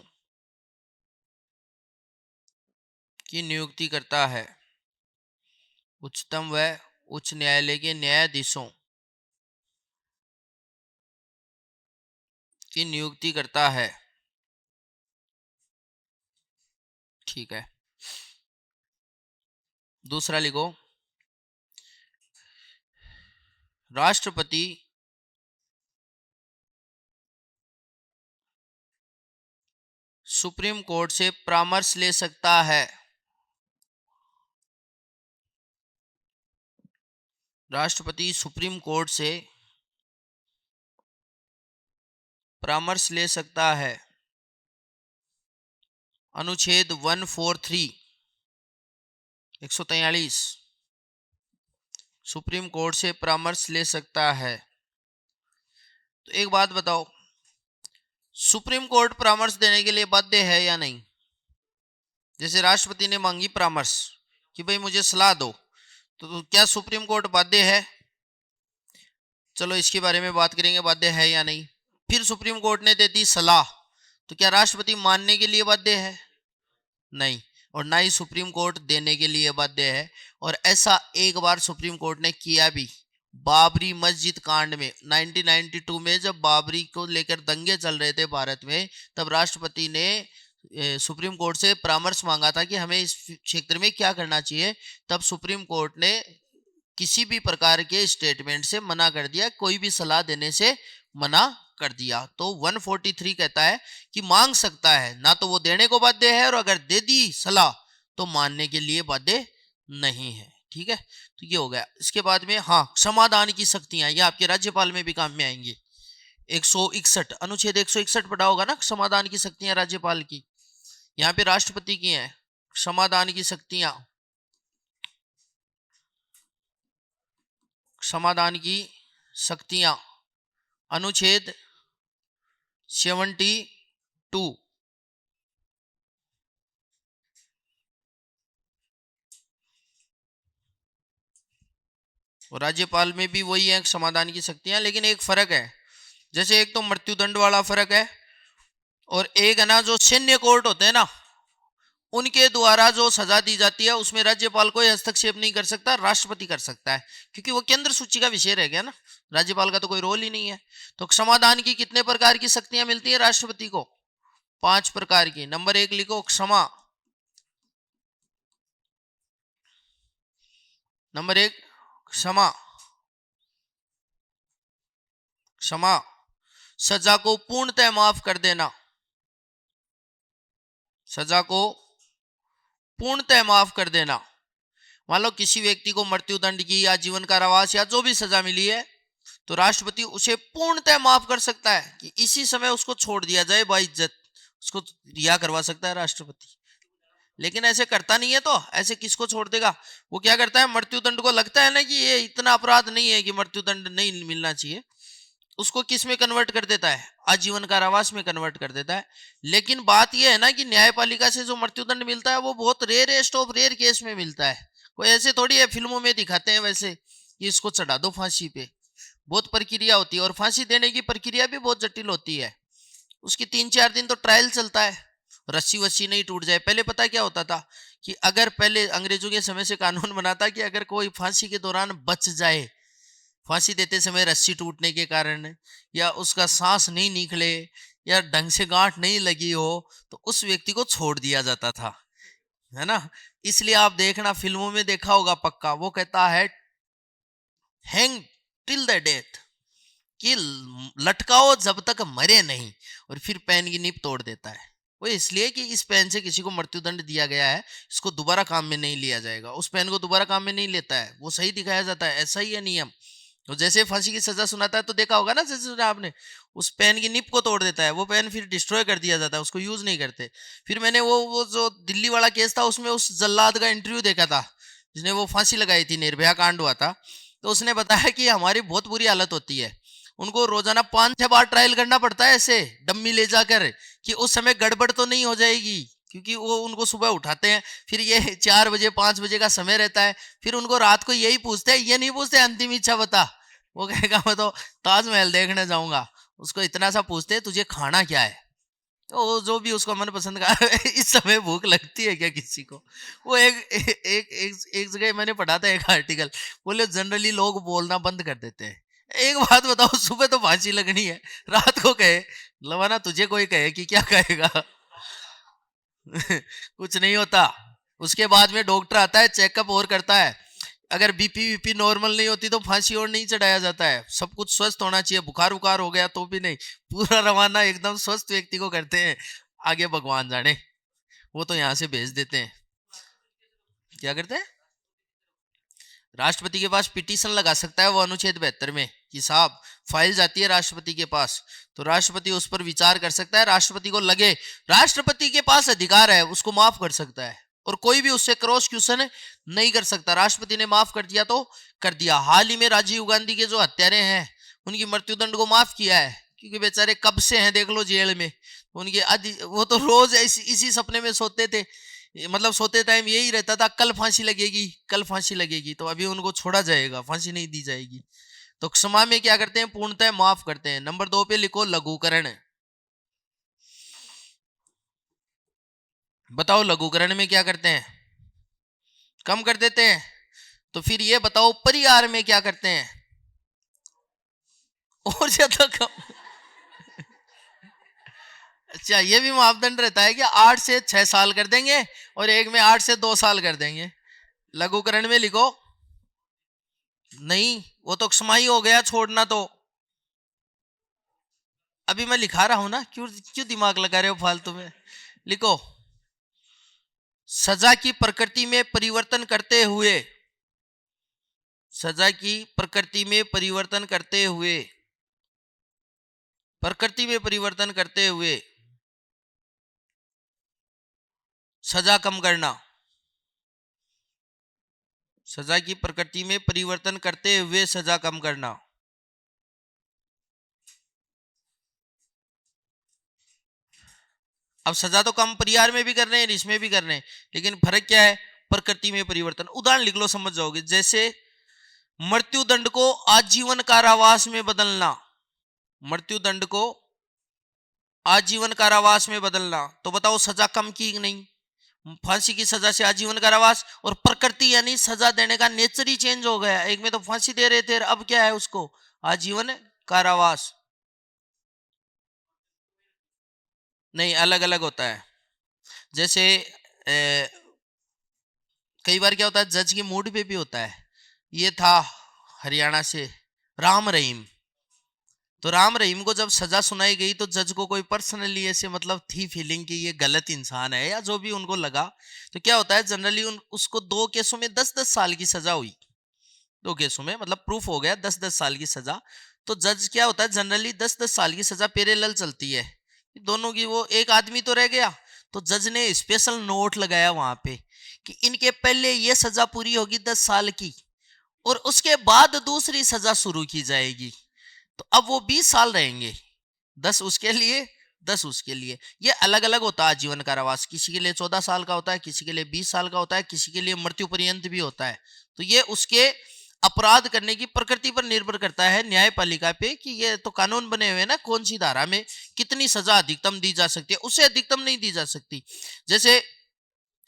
की नियुक्ति करता है। उच्चतम व उच्च न्यायालय के न्यायाधीशों की नियुक्ति करता है। ठीक है, दूसरा लिखो राष्ट्रपति सुप्रीम कोर्ट से परामर्श ले सकता है। राष्ट्रपति सुप्रीम कोर्ट से परामर्श ले सकता है। अनुच्छेद 143 143 सुप्रीम कोर्ट से परामर्श ले सकता है। तो एक बात बताओ, सुप्रीम कोर्ट परामर्श देने के लिए बाध्य है या नहीं? जैसे राष्ट्रपति ने मांगी परामर्श कि भाई मुझे सलाह दो, तो क्या सुप्रीम कोर्ट बाध्य है? चलो इसके बारे में बात करेंगे, बाध्य है या नहीं। फिर सुप्रीम कोर्ट ने दे दी सलाह, तो क्या राष्ट्रपति मानने के लिए बाध्य है? नहीं, और ना ही सुप्रीम कोर्ट देने के लिए बाध्य है। और ऐसा एक बार सुप्रीम कोर्ट ने किया भी, बाबरी मस्जिद कांड में 1992 में जब बाबरी को लेकर दंगे चल रहे थे भारत में, तब राष्ट्रपति ने सुप्रीम कोर्ट से परामर्श मांगा था कि हमें इस क्षेत्र में क्या करना चाहिए। तब सुप्रीम कोर्ट ने किसी भी प्रकार के स्टेटमेंट से मना कर दिया, कोई भी सलाह देने से मना कर दिया। तो 143 कहता है कि मांग सकता है, ना तो वो देने को बाध्य है, और अगर दे दी सलाह तो मानने के लिए बाध्य नहीं है। ठीक है, तो ये हो गया। इसके बाद में हाँ, क्षमादान की शक्तियां, ये आपके राज्यपाल में भी काम में आएंगे। 161 अनुच्छेद 161 पढ़ा होगा ना, क्षमादान की शक्तियां राज्यपाल की। यहाँ पे राष्ट्रपति की हैं क्षमादान की शक्तियां। क्षमादान की शक्तियां अनुच्छेद 72। और राज्यपाल में भी वही है क्षमादान की शक्तियां, लेकिन एक फर्क है। जैसे एक तो मृत्युदंड वाला फर्क है, और एक है ना जो सैन्य कोर्ट होते हैं ना, उनके द्वारा जो सजा दी जाती है उसमें राज्यपाल कोई हस्तक्षेप नहीं कर सकता, राष्ट्रपति कर सकता है, क्योंकि वो केंद्र सूची का विषय रह गया ना, राज्यपाल का तो कोई रोल ही नहीं है। तो क्षमादान की कितने प्रकार की शक्तियां मिलती है राष्ट्रपति को? 5 प्रकार की। नंबर 1 लिखो क्षमा। नंबर 1 क्षमा। क्षमा सजा को पूर्णतः माफ कर देना। सजा को पूर्णतः माफ कर देना। मान लो किसी व्यक्ति को मृत्युदंड की या जीवन कारावास या जो भी सजा मिली है, तो राष्ट्रपति उसे पूर्णतः माफ कर सकता है कि इसी समय उसको छोड़ दिया जाए बाइज्जत, उसको रिहा करवा सकता है राष्ट्रपति। लेकिन ऐसे करता नहीं है, तो ऐसे किसको छोड़ देगा? वो क्या करता है, मृत्युदंड को लगता है ना कि ये इतना अपराध नहीं है कि मृत्युदंड नहीं मिलना चाहिए, उसको किस में कन्वर्ट कर देता है? आजीवन कारावास में कन्वर्ट कर देता है। लेकिन बात यह है ना कि न्यायपालिका से जो मृत्युदंड मिलता है वो बहुत रेयरेस्ट ऑफ रेयर केस में मिलता है। कोई ऐसे थोड़ी है फिल्मों में दिखाते हैं वैसे कि इसको चढ़ा दो फांसी पे, बहुत प्रक्रिया होती है, और फांसी देने की प्रक्रिया भी बहुत जटिल होती है। उसकी 3-4 दिन तो ट्रायल चलता है, रस्सी वस्सी नहीं टूट जाए। पहले पता क्या होता था कि अगर पहले अंग्रेजों के समय से कानून बना था कि अगर कोई फांसी के दौरान बच जाए, फांसी देते समय रस्सी टूटने के कारण, या उसका सांस नहीं निकले, या ढंग से गांठ नहीं लगी हो, तो उस व्यक्ति को छोड़ दिया जाता था, है ना। इसलिए आप देखना, फिल्मों में देखा होगा पक्का, वो कहता है हैंग टिल द डेथ, कि लटकाओ जब तक मरे नहीं, और फिर पेन की नीब तोड़ देता है। वो इसलिए कि इस पेन से किसी को मृत्युदंड दिया गया है, इसको दोबारा काम में नहीं लिया जाएगा। उस पेन को दोबारा काम में नहीं लेता है, वो सही दिखाया जाता है, ऐसा ही है नियम। तो जैसे फांसी की सजा सुनाता है तो देखा होगा ना, जैसे आपने उस पेन की निब को तोड़ देता है, वो पेन फिर डिस्ट्रॉय कर दिया जाता है, उसको यूज नहीं करते। फिर मैंने वो जो दिल्ली वाला केस था उसमें उस जल्लाद का इंटरव्यू देखा था, जिसने वो फांसी लगाई थी, निर्भया कांड हुआ था। तो उसने बताया कि हमारी बहुत बुरी हालत होती है, उनको रोजाना 5-6 बार ट्रायल करना पड़ता है ऐसे डम्मी ले जाकर, कि उस समय गड़बड़ तो नहीं हो जाएगी, क्योंकि वो उनको सुबह उठाते हैं, फिर ये 4 बजे 5 बजे का समय रहता है, फिर उनको रात को यही पूछते हैं, ये नहीं पूछते अंतिम इच्छा बता, वो कहेगा मैं तो ताजमहल देखने जाऊंगा। उसको इतना सा पूछते हैं तुझे खाना क्या है, तो जो भी उसको मन पसंद का इस समय भूख लगती है क्या किसी को? वो एक जगह मैंने पढ़ा था एक आर्टिकल, बोले जनरली लोग बोलना बंद कर देते हैं। एक बात बताओ, सुबह तो फांसी लगनी है, रात को कहे लवाना तुझे कोई कहे कि क्या कहेगा? कुछ नहीं होता। उसके बाद में डॉक्टर आता है, चेकअप और करता है, अगर बीपी वीपी नॉर्मल नहीं होती तो फांसी और नहीं चढ़ाया जाता है। सब कुछ स्वस्थ होना चाहिए, बुखार बुखार हो गया तो भी नहीं, पूरा रवाना एकदम स्वस्थ व्यक्ति को करते हैं। आगे भगवान जाने, वो तो यहाँ से भेज देते हैं। क्या करते हैं? राष्ट्रपति के पास पिटीशन लगा सकता है वो अनुच्छेद 72 में, कि साहब फाइल जाती है राष्ट्रपति के पास, तो राष्ट्रपति उस पर विचार कर सकता है। राष्ट्रपति को लगे राष्ट्रपति के पास अधिकार है, उसको माफ कर सकता है, और कोई भी उससे क्रॉस क्वेश्चन नहीं कर सकता। राष्ट्रपति ने माफ कर दिया तो कर दिया। हाल ही में राजीव गांधी के जो हत्यारे हैं उनकी मृत्युदंड को माफ किया है, क्योंकि बेचारे कब से हैं देख लो जेल में। उनके वो तो रोज इसी सपने में सोते थे, मतलब सोते टाइम यही रहता था, कल फांसी लगेगी कल फांसी लगेगी, तो अभी उनको छोड़ा जाएगा, फांसी नहीं दी जाएगी। तो क्षमा में क्या करते हैं, पूर्णतः माफ करते हैं। नंबर 2 पे लिखो लघुकरण। बताओ लघुकरण में क्या करते हैं? कम कर देते हैं। तो फिर ये बताओ परिहार में क्या करते हैं? और ज्यादा कम। अच्छा, ये भी मापदंड रहता है कि 8 से 6 साल कर देंगे और एक में 8 से 2 साल कर देंगे। लघुकरण में लिखो। नहीं, वो तो क्षमाई हो गया छोड़ना। तो अभी मैं लिखा रहा हूं ना, क्यों क्यों दिमाग लगा रहे हो फालतू में। लिखो, सजा की प्रकृति में परिवर्तन करते हुए, सजा की प्रकृति में परिवर्तन करते हुए, प्रकृति में परिवर्तन करते हुए सजा कम करना। सजा की प्रकृति में परिवर्तन करते हुए सजा कम करना। अब सजा तो कम परिहार में भी कर रहे हैं, इसमें भी कर रहे हैं, लेकिन फर्क क्या है? प्रकृति में परिवर्तन। उदाहरण लिख लो, समझ जाओगे। जैसे मृत्युदंड को आजीवन कारावास में बदलना। मृत्युदंड को आजीवन कारावास में बदलना, तो बताओ सजा कम की कि नहीं? फांसी की सजा से आजीवन कारावास। और प्रकृति यानी सजा देने का नेचर ही चेंज हो गया। एक में तो फांसी दे रहे थे, अब क्या है उसको? आजीवन कारावास। नहीं, अलग अलग होता है। जैसे कई बार क्या होता है, जज के मूड पे भी होता है। ये था हरियाणा से राम रहीम, तो राम रहीम को जब सजा सुनाई गई तो जज को कोई पर्सनली ऐसे मतलब थी फीलिंग कि ये गलत इंसान है, या जो भी उनको लगा। तो क्या होता है, जनरली उसको 2 केसों में 10-10 साल की सजा हुई। 2 केसों में मतलब प्रूफ हो गया 10-10 साल की सजा। तो जज क्या होता है, जनरली 10-10 साल की सजा पैरेलल चलती है दोनों की। वो एक आदमी तो रह गया, तो जज ने स्पेशल नोट लगाया वहां पे कि इनके पहले ये सजा पूरी होगी 10 साल की, और उसके बाद दूसरी सजा शुरू की जाएगी। तो अब वो 20 साल रहेंगे, 10 उसके लिए, 10 उसके लिए। ये अलग अलग होता है आजीवन कारावास। किसी के लिए 14 साल का होता है, किसी के लिए 20 साल का होता है, किसी के लिए मृत्यु पर्यंत भी होता है। तो ये उसके अपराध करने की प्रकृति पर निर्भर करता है, न्यायपालिका पे, कि ये तो कानून बने हुए हैं ना, कौन सी धारा में कितनी सजा अधिकतम दी जा सकती है, उससे अधिकतम नहीं दी जा सकती। जैसे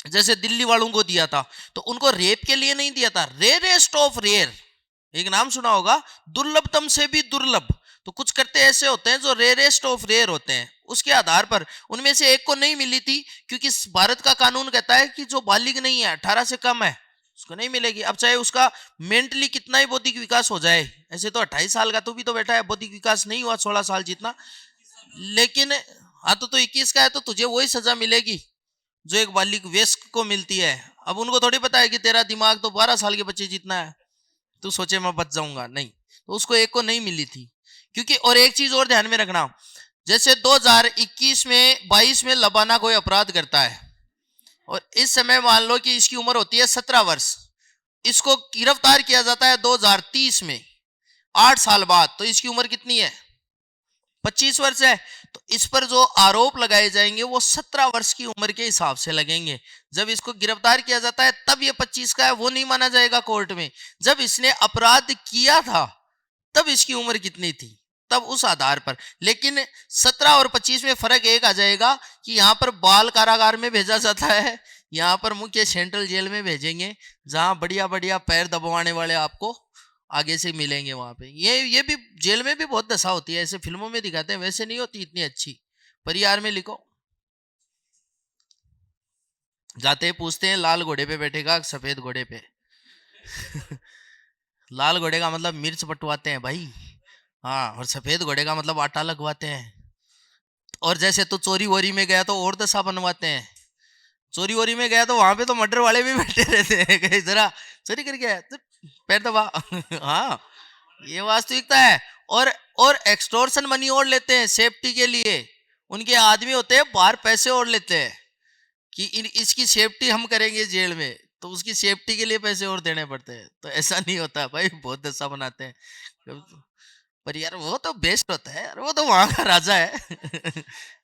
जैसे दिल्ली वालों को दिया था, तो उनको रेप के लिए नहीं दिया था, रेयरेस्ट ऑफ रेयर, एक नाम सुना होगा, दुर्लभतम से भी दुर्लभ। तो कुछ करते ऐसे होते हैं जो रेयरेस्ट ऑफ रेयर होते हैं, उसके आधार पर उनमें से एक को नहीं मिली थी, क्योंकि भारत का कानून कहता है कि जो बालिग नहीं है, 18 से कम है, उसको नहीं मिलेगी। अब चाहे उसका मेंटली कितना ही बौद्धिक विकास हो जाए, ऐसे तो 28 साल का तो भी तो बैठा है, बौद्धिक विकास नहीं हुआ 16 साल जितना, लेकिन हाँ, तो 21 का है, तो तुझे वही सजा मिलेगी जो एक बालिग वयस्क को मिलती है। अब उनको थोड़ी पता है कि तेरा दिमाग तो 12 साल के बच्चे जितना है, तू सोचे मैं बच जाऊंगा, नहीं। तो उसको एक को नहीं मिली थी, क्योंकि और एक चीज और ध्यान में रखना, जैसे 2021 में 22 में लबाना कोई अपराध करता है, और इस समय मान लो कि इसकी उम्र होती है 17 वर्ष, इसको गिरफ्तार किया जाता है 2030 में, 8 साल बाद, तो इसकी उम्र कितनी है? 25 वर्ष है। तो इस पर जो आरोप लगाए जाएंगे वो 17 वर्ष की उम्र के हिसाब से लगेंगे। जब इसको गिरफ्तार किया जाता है तब ये 25 का है, वो नहीं माना जाएगा कोर्ट में। जब इसने अपराध किया था तब इसकी उम्र कितनी थी, तब उस आधार पर। लेकिन 17 और 25 में फर्क एक आ जाएगा कि यहाँ पर बाल कारागार में भेजा जाता है, यहाँ पर मुख्य सेंट्रल जेल में भेजेंगे, जहां बढ़िया बढ़िया पैर दबवाने वाले आपको आगे से मिलेंगे वहां पे। ये भी जेल में भी बहुत दशा होती है, ऐसे फिल्मों में दिखाते हैं, वैसे नहीं होती इतनी अच्छी। परिवार में लिखो, जाते पूछते हैं लाल घोड़े पे बैठेगा सफेद घोड़े पे। लाल घोड़े का मतलब मिर्च बटवाते हैं भाई, हाँ, और सफेद घोड़े का मतलब आटा लगवाते हैं। और जैसे तो चोरी वोरी में गया तो और दशा बनवाते हैं। चोरी वोरी में गया तो वहां पे तो मर्डर वाले भी बैठे रहते हैं, कहीं जरा चोरी करके आया तो पैर दबा। हाँ, ये वास्तविकता है। और और एक्सटोर्शन मनी और लेते हैं सेफ्टी के लिए, उनके आदमी होते हैं बाहर पैसे और लेते हैं कि इसकी सेफ्टी हम करेंगे जेल में, तो उसकी सेफ्टी के लिए पैसे और देने पड़ते हैं। तो ऐसा नहीं होता भाई, बहुत दशा बनाते हैं। पर यार वो तो बेस्ट होता है यार, वो तो वहां का राजा है।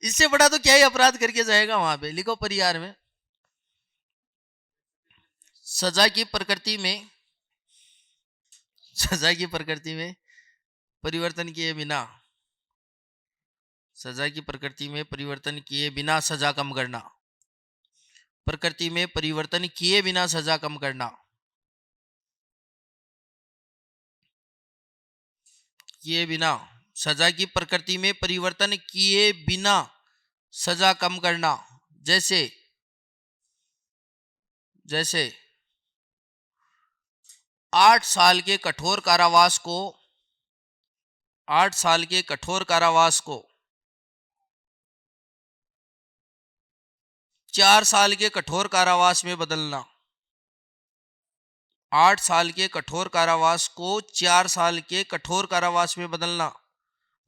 इससे बड़ा तो क्या ही अपराध करके जाएगा वहां पे। लिखो परिवार में, सजा की प्रकृति में, सजा की प्रकृति में परिवर्तन किए बिना, सजा की प्रकृति में परिवर्तन किए बिना सजा कम करना। प्रकृति में परिवर्तन किए बिना सजा कम करना, किए बिना सजा की प्रकृति में परिवर्तन किए बिना सजा कम करना, जैसे जैसे 8 साल के कठोर कारावास को 8 साल के कठोर कारावास को 4 साल के कठोर कारावास में बदलना। 8 साल के कठोर कारावास को 4 साल के कठोर कारावास में बदलना।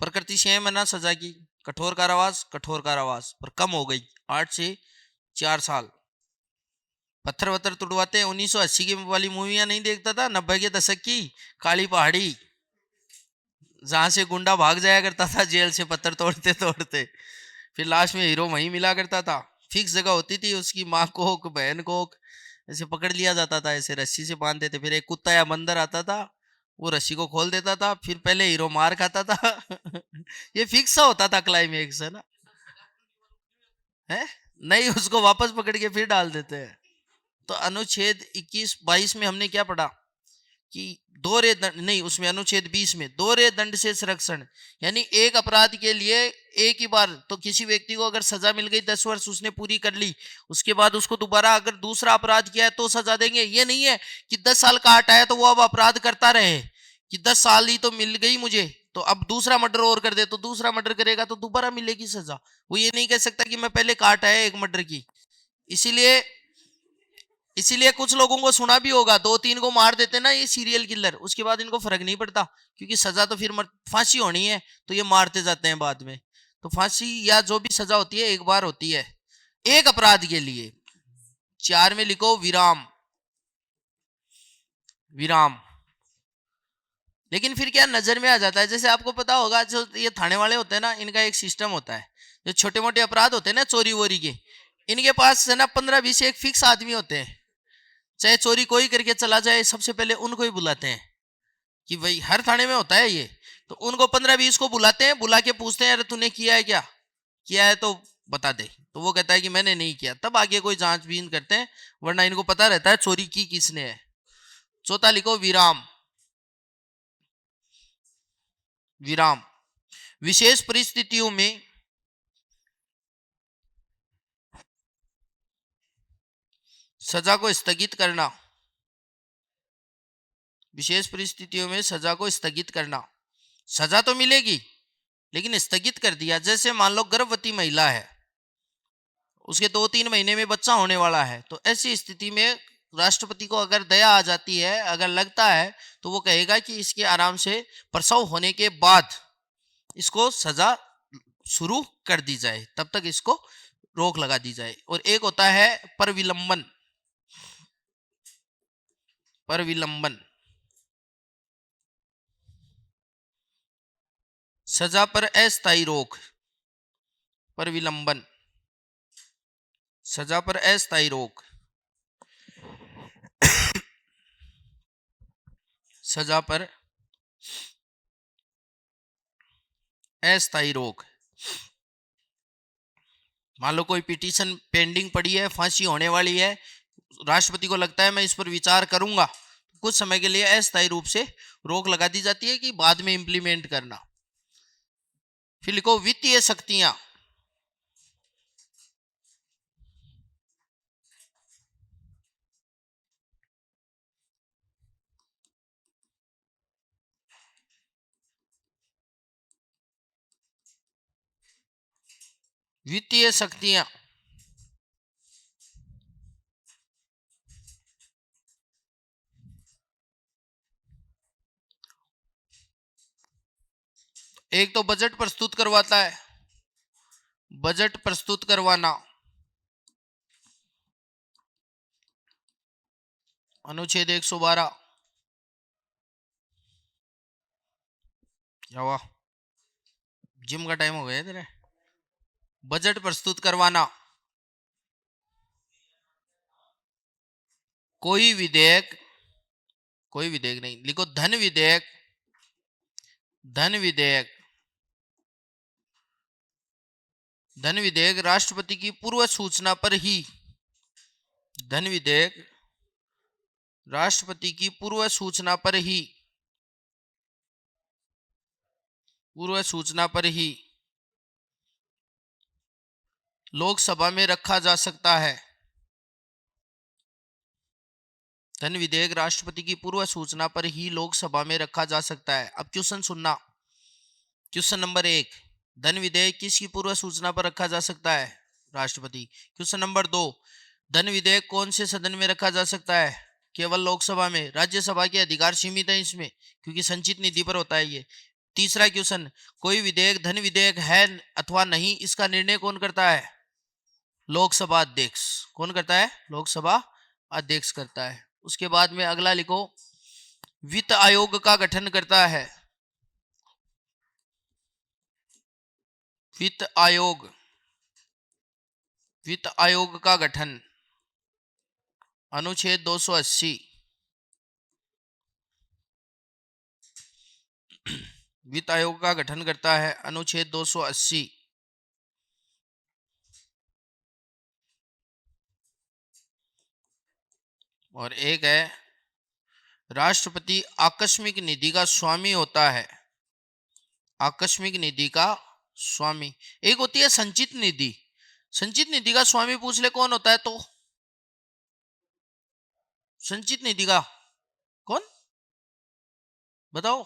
प्रकृति सेम है ना सजा की, कठोर कारावास पर कम हो गई 8 से 4 साल। पत्थर वत्थर तुड़वाते हैं, 1980 की वाली मूवियां नहीं देखता था, 90 के दशक की काली पहाड़ी, जहां से गुंडा भाग जाया करता था जेल से पत्थर तोड़ते तोड़ते, फिर लास्ट में हीरो वहीं मिला करता था। फिक्स जगह होती थी उसकी, माँ को बहन को ऐसे पकड़ लिया जाता था, ऐसे रस्सी से बांध देते, फिर एक कुत्ता या बंदर आता था, वो रस्सी को खोल देता था, फिर पहले हीरो मार खाता था। ये फिक्स सा होता था क्लाइमेक्स, है ना? है नहीं, उसको वापस पकड़ के फिर डाल देते हैं। तो अनुच्छेद 21-22 में हमने क्या पढ़ा कि दोहरे दंड नहीं, उसमें अनुच्छेद 20 में दोहरे दंड से संरक्षण, यानी एक अपराध के लिए एक ही बार, तो किसी व्यक्ति को अगर सजा मिल गई 10 वर्ष उसने पूरी कर ली, उसके बाद उसको दोबारा अगर दूसरा अपराध किया है तो सजा देंगे। ये नहीं है कि 10 साल का हटाया तो वो अब अपराध करता रहे, कि 10 साल ही तो मिल गई मुझे तो अब दूसरा मर्डर और कर दे, तो दूसरा मर्डर करेगा तो दोबारा मिलेगी सजा। वो ये नहीं कह सकता कि मैं पहले काट आया एक मर्डर की। इसीलिए इसीलिए कुछ लोगों को सुना भी होगा, 2-3 को मार देते ना ये सीरियल किलर, उसके बाद इनको फर्क नहीं पड़ता, क्योंकि सजा तो फिर फांसी होनी है, तो ये मारते जाते हैं बाद में। तो फांसी या जो भी सजा होती है एक बार होती है एक अपराध के लिए। 4 में लिखो विराम, विराम। लेकिन फिर क्या नजर में आ जाता है, जैसे आपको पता होगा जो ये थाने वाले होते हैं ना, इनका एक सिस्टम होता है, जो छोटे मोटे अपराध होते हैं ना चोरी वोरी के, इनके पास है ना 15-20 एक फिक्स आदमी होते हैं, चाहे चोरी कोई करके चला जाए सबसे पहले उनको ही बुलाते हैं, कि भाई हर थाने में होता है ये, तो उनको 15-20 को बुलाते हैं, बुला के पूछते हैं अरे तूने किया है क्या, किया है तो बता दे, तो वो कहता है कि मैंने नहीं किया, तब आगे कोई जांचबीन करते हैं, वरना इनको पता रहता है चोरी की किसने है। चौथा लिखो विराम, विराम। विशेष परिस्थितियों में सजा को स्थगित करना, विशेष परिस्थितियों में सजा को स्थगित करना, सजा तो मिलेगी लेकिन स्थगित कर दिया। जैसे मान लो गर्भवती महिला है, उसके 2-3 महीने में बच्चा होने वाला है, तो ऐसी स्थिति में राष्ट्रपति को अगर दया आ जाती है, अगर लगता है, तो वो कहेगा कि इसके आराम से प्रसव होने के बाद इसको सजा शुरू कर दी जाए, तब तक इसको रोक लगा दी जाए। और एक होता है पर विलंबन, पर विलंबन, सजा पर अस्थायी रोक, पर विलंबन, सजा पर अस्थायी रोक, सजा पर अस्थायी रोक। मान लो कोई पिटीशन पेंडिंग पड़ी है, फांसी होने वाली है, राष्ट्रपति को लगता है मैं इस पर विचार करूंगा, कुछ समय के लिए अस्थायी रूप से रोक लगा दी जाती है कि बाद में इंप्लीमेंट करना। फिर लिखो वित्तीय शक्तियां, वित्तीय शक्तियां, एक तो बजट प्रस्तुत करवाता है, बजट प्रस्तुत करवाना, अनुच्छेद 112। क्या हुआ, जिम का टाइम हो गया तेरे? बजट प्रस्तुत करवाना, कोई विधेयक, कोई विधेयक नहीं, लिखो धन विधेयक, धन विधेयक, धन विधेयक राष्ट्रपति की पूर्व सूचना पर ही, धन विधेयक राष्ट्रपति की पूर्व सूचना पर ही पूर्व सूचना पर ही लोकसभा में रखा जा सकता है। धन विधेयक राष्ट्रपति की पूर्व सूचना पर ही लोकसभा में रखा जा सकता है। अब क्वेश्चन सुनना। क्वेश्चन नंबर 1, धन विधेयक किसकी पूर्व सूचना पर रखा जा सकता है? राष्ट्रपति। क्वेश्चन नंबर 2, धन विधेयक कौन से सदन में रखा जा सकता है? केवल लोकसभा में। राज्यसभा के अधिकार सीमित है इसमें, क्योंकि संचित निधि पर होता है ये। तीसरा क्वेश्चन, कोई विधेयक धन विधेयक है अथवा नहीं, इसका निर्णय कौन करता है? लोकसभा अध्यक्ष। कौन करता है? लोकसभा अध्यक्ष करता है। उसके बाद में अगला लिखो, वित्त आयोग का गठन करता है। वित्त आयोग, वित्त आयोग का गठन अनुच्छेद 280। वित्त आयोग का गठन करता है अनुच्छेद 280। और एक है, राष्ट्रपति आकस्मिक निधि का स्वामी होता है। आकस्मिक निधि का स्वामी। एक होती है संचित निधि। संचित निधि का स्वामी पूछ ले कौन होता है तो? संचित निधि का कौन? बताओ।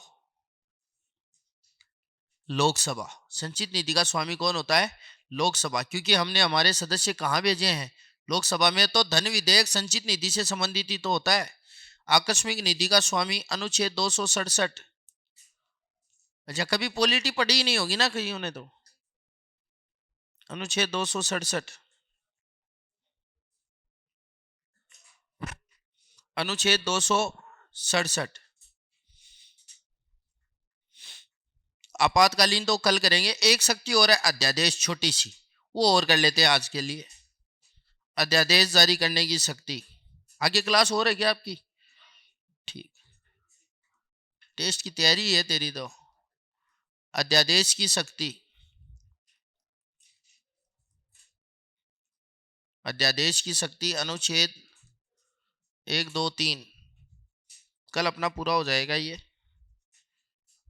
लोकसभा। संचित निधि का स्वामी कौन होता है? लोकसभा। क्योंकि हमने हमारे सदस्य कहां भेजे हैं? लोकसभा में। तो धन विधेयक संचित निधि से संबंधित ही तो होता है। आकस्मिक निधि का स्वामी अनुच्छेद 267। अच्छा, कभी पॉलिटी पढ़ी ही नहीं होगी ना कहीं ने तो। अनुच्छेद 267। अनुच्छेद 267। आपातकालीन तो कल करेंगे। एक शक्ति और है अध्यादेश, छोटी सी, वो और कर लेते हैं आज के लिए। अध्यादेश जारी करने की शक्ति। आगे क्लास हो रही है क्या आपकी? ठीक। टेस्ट की तैयारी है तेरी तो। अध्यादेश की शक्ति। अध्यादेश की शक्ति अनुच्छेद 1, 2, 3। कल अपना पूरा हो जाएगा ये।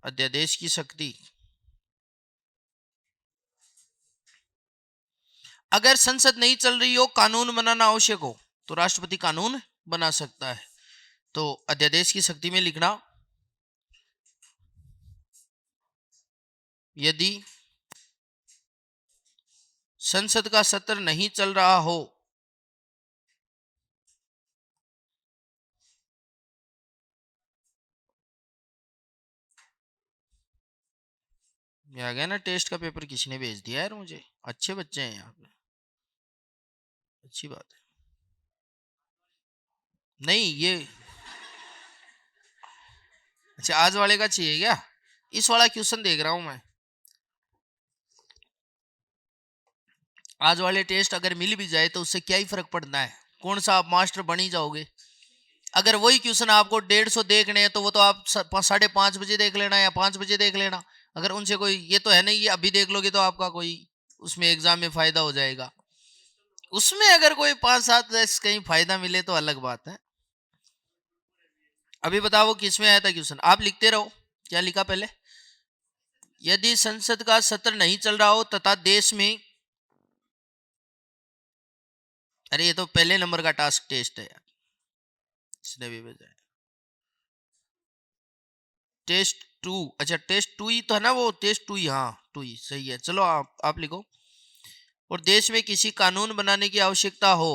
अध्यादेश की शक्ति। अगर संसद नहीं चल रही हो, कानून बनाना आवश्यक हो, तो राष्ट्रपति कानून बना सकता है। तो अध्यादेश की शक्ति में लिखना, यदि संसद का सत्र नहीं चल रहा हो, ये आ गया ना। टेस्ट का पेपर किसी ने भेज दिया यार मुझे। अच्छे बच्चे हैं यहाँ पे, अच्छी बात है। नहीं ये, अच्छा आज वाले का चाहिए क्या? इस वाला क्वेश्चन देख रहा हूं मैं। आज वाले टेस्ट अगर मिल भी जाए तो उससे क्या ही फर्क पड़ना है? कौन सा आप मास्टर बन ही जाओगे? अगर वही क्वेश्चन आपको 150 देखने हैं तो वो तो आप 5:30 बजे देख लेना या 5 बजे देख लेना। अगर उनसे कोई, ये तो है नहीं ये अभी देख लोगे तो आपका कोई उसमें एग्जाम में फायदा हो जाएगा। उसमें अगर कोई 5-7 कहीं फायदा मिले तो अलग बात है। अभी बताओ किस में आया था क्वेश्चन, आप लिखते रहो। क्या लिखा पहले? यदि संसद का सत्र नहीं चल रहा हो तथा देश में, अरे ये तो पहले नंबर का टास्क टेस्ट है यार, इसने भी भेजा है। टेस्ट 2। अच्छा टेस्ट 2 ही तो है ना वो, टेस्ट 2 ही, हाँ 2 ही सही है। चलो आप लिखो। और देश में किसी कानून बनाने की आवश्यकता हो,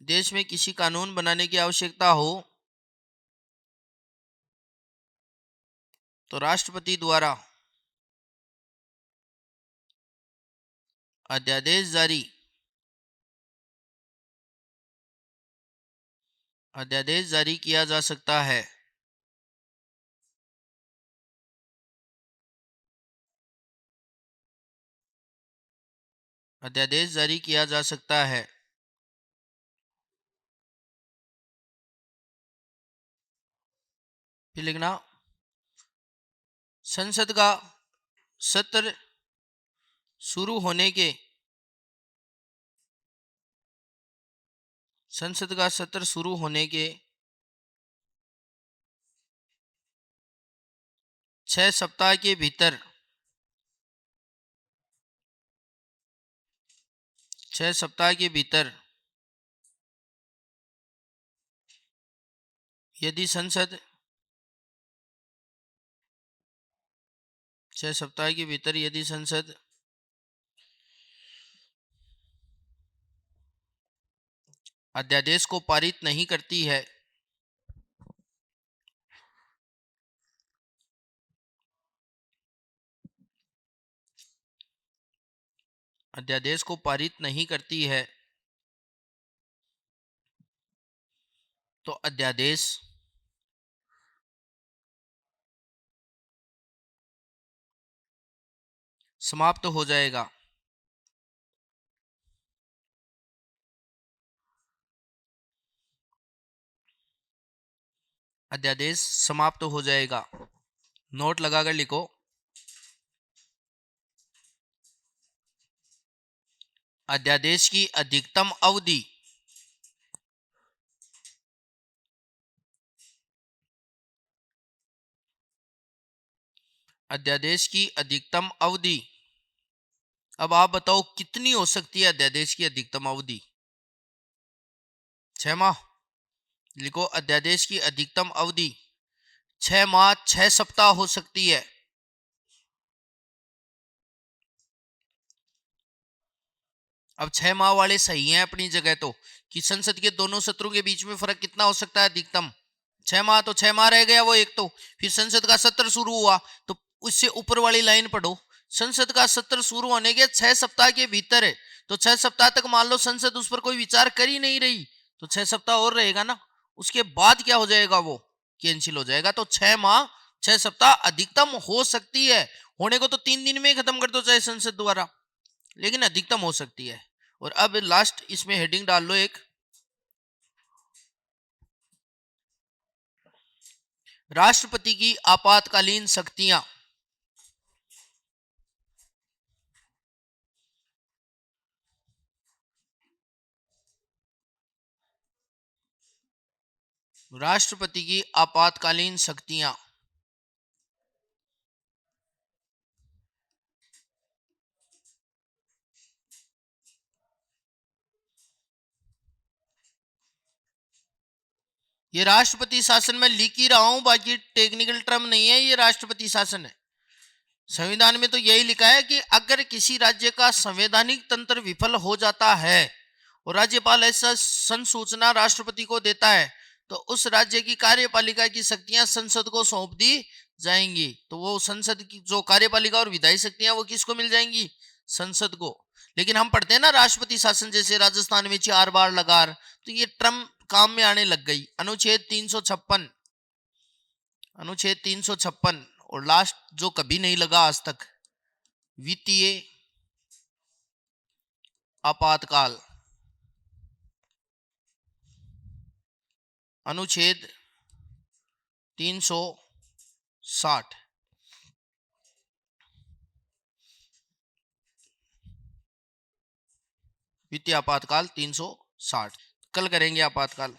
देश में किसी कानून बनाने की आवश्यकता हो तो राष्ट्रपति द्वारा अध्यादेश जारी, अध्यादेश जारी किया जा सकता है। अध्यादेश जारी किया जा सकता है। फिर लिखना, संसद का सत्र शुरू होने के, संसद का सत्र शुरू होने के 6 सप्ताह के भीतर 6 सप्ताह के भीतर यदि संसद 6 सप्ताह के भीतर यदि संसद अध्यादेश को पारित नहीं करती है अध्यादेश को पारित नहीं करती है तो अध्यादेश समाप्त हो जाएगा। अध्यादेश समाप्त हो जाएगा। नोट लगाकर लिखो, अध्यादेश की अधिकतम अवधि अध्यादेश की अधिकतम अवधि। अब आप बताओ कितनी हो सकती है अध्यादेश की अधिकतम अवधि? 6 माह। लिखो, अध्यादेश की अधिकतम अवधि 6 माह 6 सप्ताह हो सकती है। अब 6 माह वाले सही हैं अपनी जगह तो, कि संसद के दोनों सत्रों के बीच में फर्क कितना हो सकता है अधिकतम? 6 माह। तो 6 माह रह गया वो एक तो, फिर संसद का सत्र शुरू हुआ तो उससे ऊपर वाली लाइन पढ़ो, संसद का सत्र शुरू होने के 6 सप्ताह के भीतर है, तो 6 सप्ताह तक मान लो संसद उस पर कोई विचार कर ही नहीं रही, तो 6 सप्ताह और रहेगा ना, उसके बाद क्या हो जाएगा, वो कैंसिल हो जाएगा। तो 6 माह 6 सप्ताह अधिकतम हो सकती है। होने को तो 3 दिन में ही खत्म कर दो चाहे संसद द्वारा, लेकिन अधिकतम हो सकती है। और अब लास्ट इसमें हेडिंग डाल लो एक, राष्ट्रपति की आपातकालीन शक्तियां। राष्ट्रपति की आपातकालीन शक्तियां। ये राष्ट्रपति शासन में लिख ही रहा हूं, बाकी टेक्निकल टर्म नहीं है, ये राष्ट्रपति शासन है। संविधान में तो यही लिखा है कि अगर किसी राज्य का संवैधानिक तंत्र विफल हो जाता है और राज्यपाल ऐसा संसूचना राष्ट्रपति को देता है, तो उस राज्य की कार्यपालिका की शक्तियां संसद को सौंप दी जाएंगी। तो वो संसद की जो कार्यपालिका और विधायी शक्तियां वो किसको मिल जाएंगी? संसद को। लेकिन हम पढ़ते हैं ना राष्ट्रपति शासन, जैसे राजस्थान में 4 बार लगार, तो ये टर्म काम में आने लग गई। अनुच्छेद 356, अनुच्छेद 356 और लास्ट जो कभी नहीं लगा आज तक, वित्तीय आपातकाल, अनुच्छेद 360। वित्तीय आपातकाल 360। कल करेंगे आपातकाल।